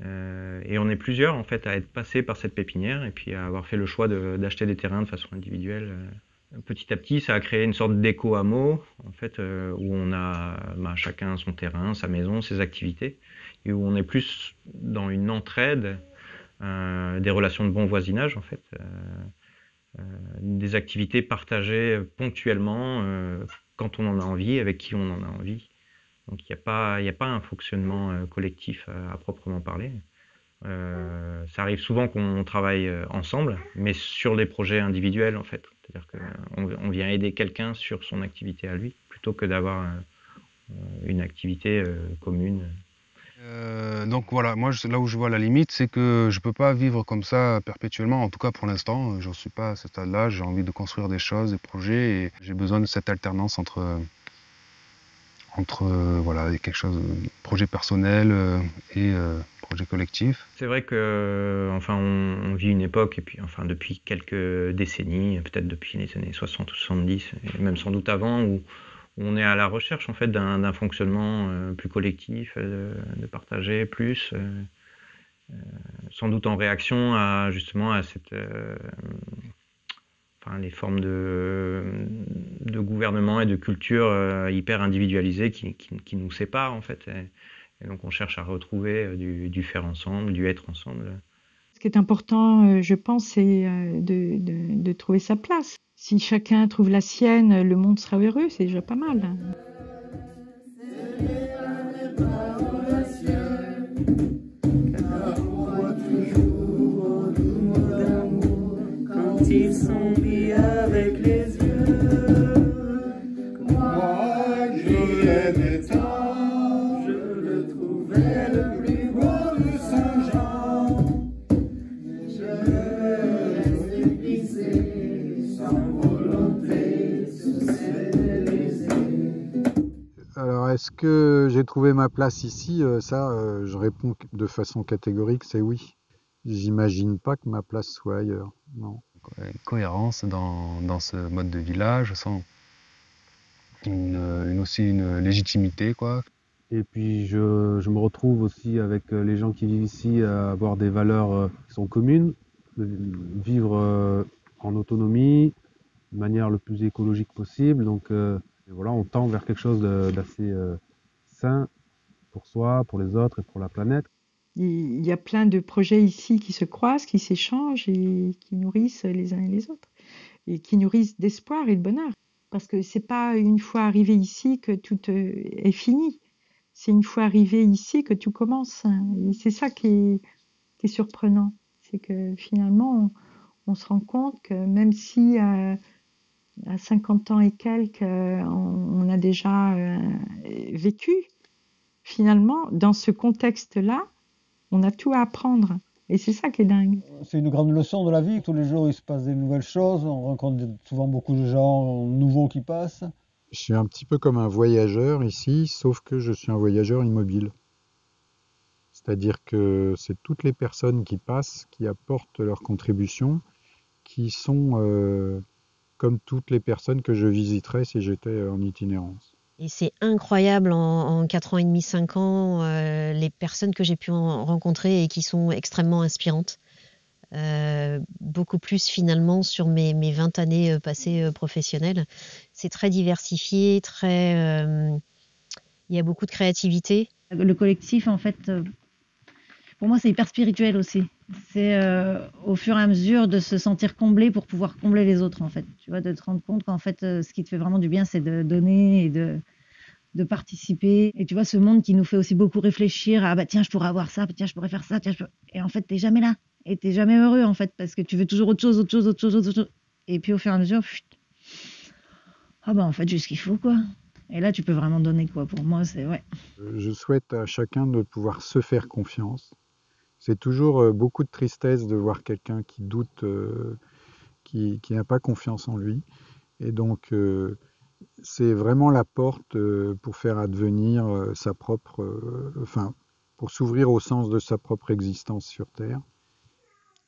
Et on est plusieurs en fait à être passés par cette pépinière et puis à avoir fait le choix d'acheter des terrains de façon individuelle. Petit à petit, ça a créé une sorte d'éco-hameau en fait, où on a chacun son terrain, sa maison, ses activités, et où on est plus dans une entraide, des relations de bon voisinage en fait, des activités partagées ponctuellement quand on en a envie, avec qui on en a envie. Donc il n'y a pas un fonctionnement collectif à proprement parler. Ça arrive souvent qu'on travaille ensemble, mais sur des projets individuels en fait. C'est-à-dire qu'on vient aider quelqu'un sur son activité à lui, plutôt que d'avoir une activité commune. Donc voilà, moi là où je vois la limite, c'est que je ne peux pas vivre comme ça perpétuellement, en tout cas pour l'instant, j'en suis pas à ce stade-là, j'ai envie de construire des choses, des projets, et j'ai besoin de cette alternance entre voilà, quelque chose, projet personnel et projet collectif. C'est vrai que on vit une époque, et puis depuis quelques décennies, peut-être depuis les années 60 ou 70, et même sans doute avant, où on est à la recherche en fait d'un fonctionnement plus collectif, de partager plus. sans doute en réaction à justement à cette, les formes de gouvernement et de culture hyper individualisées qui nous séparent en fait. Et donc on cherche à retrouver du faire ensemble, du être ensemble. Ce qui est important, je pense, c'est de trouver sa place. Si chacun trouve la sienne, le monde sera heureux, c'est déjà pas mal. Ils sont mis avec les yeux. Moi qui aimais tant, je le trouvais le plus beau de Saint-Jean. Je reste glissé sans volonté sur cette Élysée. Alors, est-ce que j'ai trouvé ma place ici? Je réponds de façon catégorique, c'est oui. J'imagine pas que ma place soit ailleurs, non. Une cohérence dans ce mode de vie-là, je sens aussi une légitimité, quoi. Et puis je me retrouve aussi avec les gens qui vivent ici à avoir des valeurs qui sont communes, de vivre en autonomie, de manière le plus écologique possible. Donc voilà, on tend vers quelque chose d'assez sain pour soi, pour les autres et pour la planète. Il y a plein de projets ici qui se croisent, qui s'échangent et qui nourrissent les uns et les autres. Et qui nourrissent d'espoir et de bonheur. Parce que c'est pas une fois arrivé ici que tout est fini. C'est une fois arrivé ici que tout commence. Et c'est ça qui est surprenant. C'est que finalement, on se rend compte que même si à 50 ans et quelques, on a déjà vécu, finalement, dans ce contexte-là, on a tout à apprendre. Et c'est ça qui est dingue. C'est une grande leçon de la vie. Tous les jours, il se passe des nouvelles choses. On rencontre souvent beaucoup de gens nouveaux qui passent. Je suis un petit peu comme un voyageur ici, sauf que je suis un voyageur immobile. C'est-à-dire que c'est toutes les personnes qui passent, qui apportent leur contribution, qui sont comme toutes les personnes que je visiterais si j'étais en itinérance. Et c'est incroyable en 4 ans et demi, 5 ans, les personnes que j'ai pu rencontrer et qui sont extrêmement inspirantes. Beaucoup plus finalement sur mes 20 années passées professionnelles. C'est très diversifié, il y a beaucoup de créativité. Le collectif, en fait, pour moi, c'est hyper spirituel aussi. C'est au fur et à mesure de se sentir comblé pour pouvoir combler les autres, en fait. Tu vois, de te rendre compte qu'en fait, ce qui te fait vraiment du bien, c'est de donner et de participer. Et tu vois, ce monde qui nous fait aussi beaucoup réfléchir à, bah tiens, je pourrais avoir ça, tiens, je pourrais faire ça, tiens, et en fait, t'es jamais là. Et t'es jamais heureux, en fait, parce que tu veux toujours autre chose. Et puis, au fur et à mesure, en fait, juste ce qu'il faut, quoi. Et là, tu peux vraiment donner, quoi. Pour moi, c'est, ouais. Je souhaite à chacun de pouvoir se faire confiance. C'est toujours beaucoup de tristesse de voir quelqu'un qui doute, qui n'a pas confiance en lui. Et donc, c'est vraiment la porte pour faire advenir sa propre... pour s'ouvrir au sens de sa propre existence sur Terre.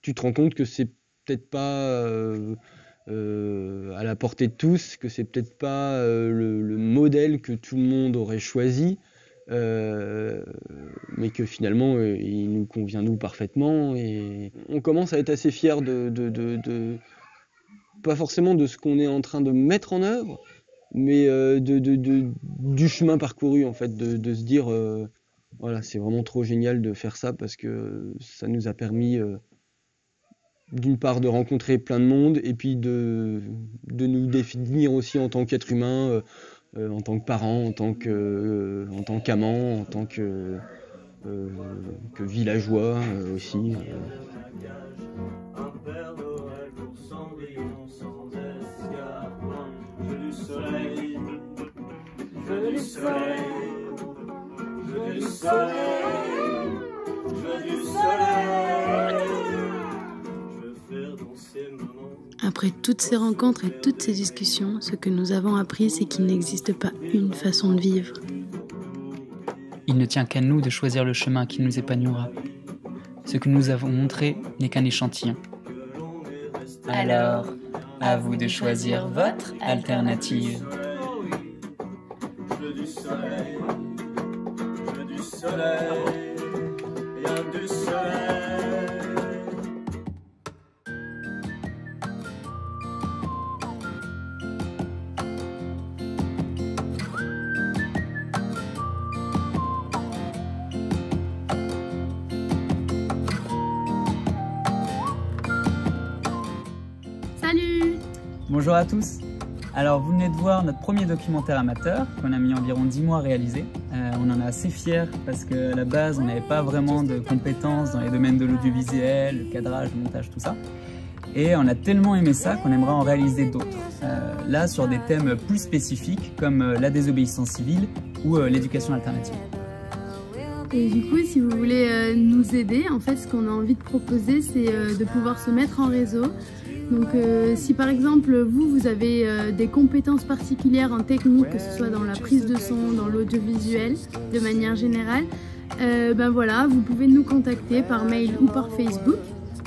Tu te rends compte que c'est peut-être pas à la portée de tous, que c'est peut-être pas le modèle que tout le monde aurait choisi, mais que finalement il nous convient nous parfaitement, et on commence à être assez fiers de pas forcément de ce qu'on est en train de mettre en œuvre, mais du chemin parcouru, en fait, de se dire voilà, c'est vraiment trop génial de faire ça parce que ça nous a permis d'une part de rencontrer plein de monde, et puis de nous définir aussi en tant qu'être humain, en tant que parent, en tant qu'amant, en tant que villageois aussi. Après toutes ces rencontres et toutes ces discussions, ce que nous avons appris, c'est qu'il n'existe pas une façon de vivre. Il ne tient qu'à nous de choisir le chemin qui nous épanouira. Ce que nous avons montré n'est qu'un échantillon. Alors, à vous de choisir votre alternative. Je veux du soleil, y a du soleil. Salut! Bonjour à tous. Alors vous venez de voir notre premier documentaire amateur qu'on a mis environ 10 mois à réaliser. On en est assez fiers parce qu'à la base on n'avait pas vraiment de compétences dans les domaines de l'audiovisuel, le cadrage, le montage, tout ça. Et on a tellement aimé ça qu'on aimerait en réaliser d'autres. Là sur des thèmes plus spécifiques comme la désobéissance civile ou l'éducation alternative. Et du coup, si vous voulez nous aider, en fait, ce qu'on a envie de proposer, c'est de pouvoir se mettre en réseau. Donc, si par exemple, vous avez des compétences particulières en technique, que ce soit dans la prise de son, dans l'audiovisuel, de manière générale, ben voilà, vous pouvez nous contacter par mail ou par Facebook.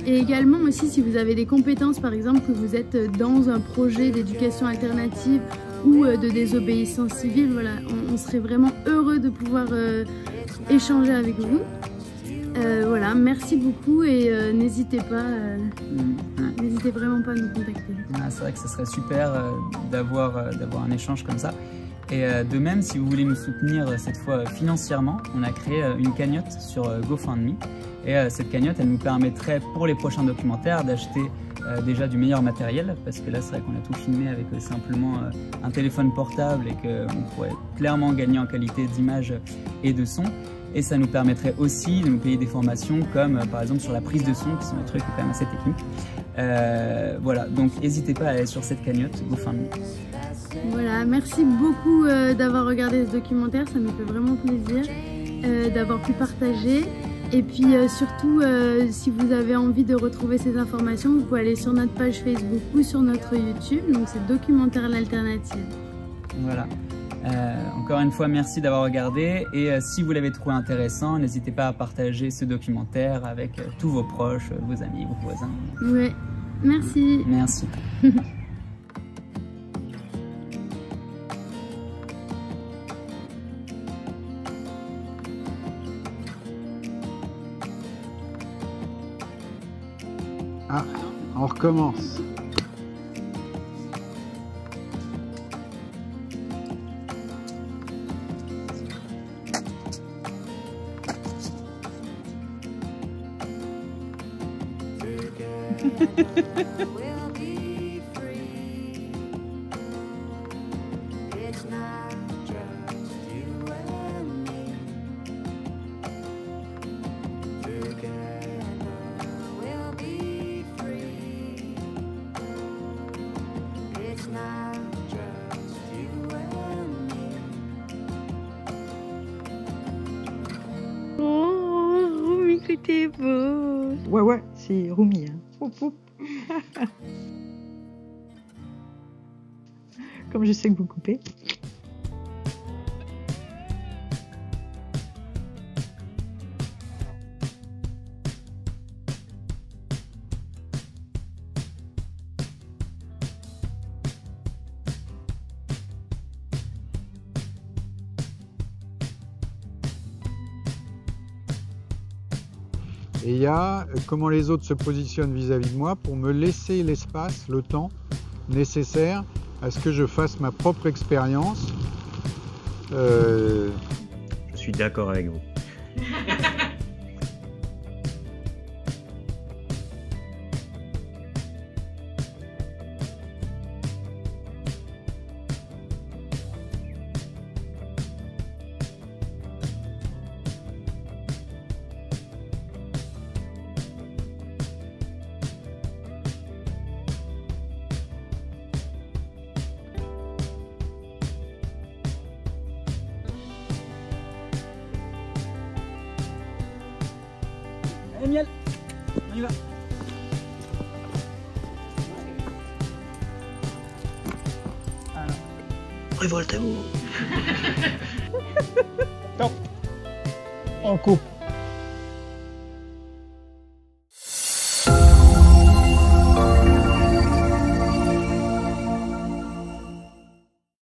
Et également aussi, si vous avez des compétences, par exemple, que vous êtes dans un projet d'éducation alternative ou de désobéissance civile, voilà, on serait vraiment heureux de pouvoir échanger avec vous. Voilà, merci beaucoup et n'hésitez vraiment pas à nous contacter. C'est vrai que ce serait super d'avoir un échange comme ça. Et de même, si vous voulez nous soutenir cette fois financièrement, on a créé une cagnotte sur GoFundMe. Et cette cagnotte, elle nous permettrait pour les prochains documentaires d'acheter déjà du meilleur matériel, parce que là c'est vrai qu'on a tout filmé avec simplement un téléphone portable et qu'on pourrait clairement gagner en qualité d'image et de son. Et ça nous permettrait aussi de nous payer des formations comme par exemple sur la prise de son, qui sont des trucs quand même assez techniques. Voilà, donc n'hésitez pas à aller sur cette cagnotte GoFundMe. Voilà, merci beaucoup d'avoir regardé ce documentaire, ça nous fait vraiment plaisir d'avoir pu partager. Et puis surtout, si vous avez envie de retrouver ces informations, vous pouvez aller sur notre page Facebook ou sur notre YouTube, donc c'est Documentaire l'Alternative. Voilà. Encore une fois, merci d'avoir regardé et si vous l'avez trouvé intéressant, n'hésitez pas à partager ce documentaire avec tous vos proches, vos amis, vos voisins. Ouais, merci. Merci. Ah, on recommence. Oh, Rumi, que t'es beau. Ouais, c'est Rumi. Hein. Oup, oup. Comme je sais que vous coupez. Et il y a comment les autres se positionnent vis-à-vis de moi pour me laisser l'espace, le temps nécessaire à ce que je fasse ma propre expérience. Je suis d'accord avec vous. Allez, Miel, on y va. Alors, révoltez-vous. Top. On coupe.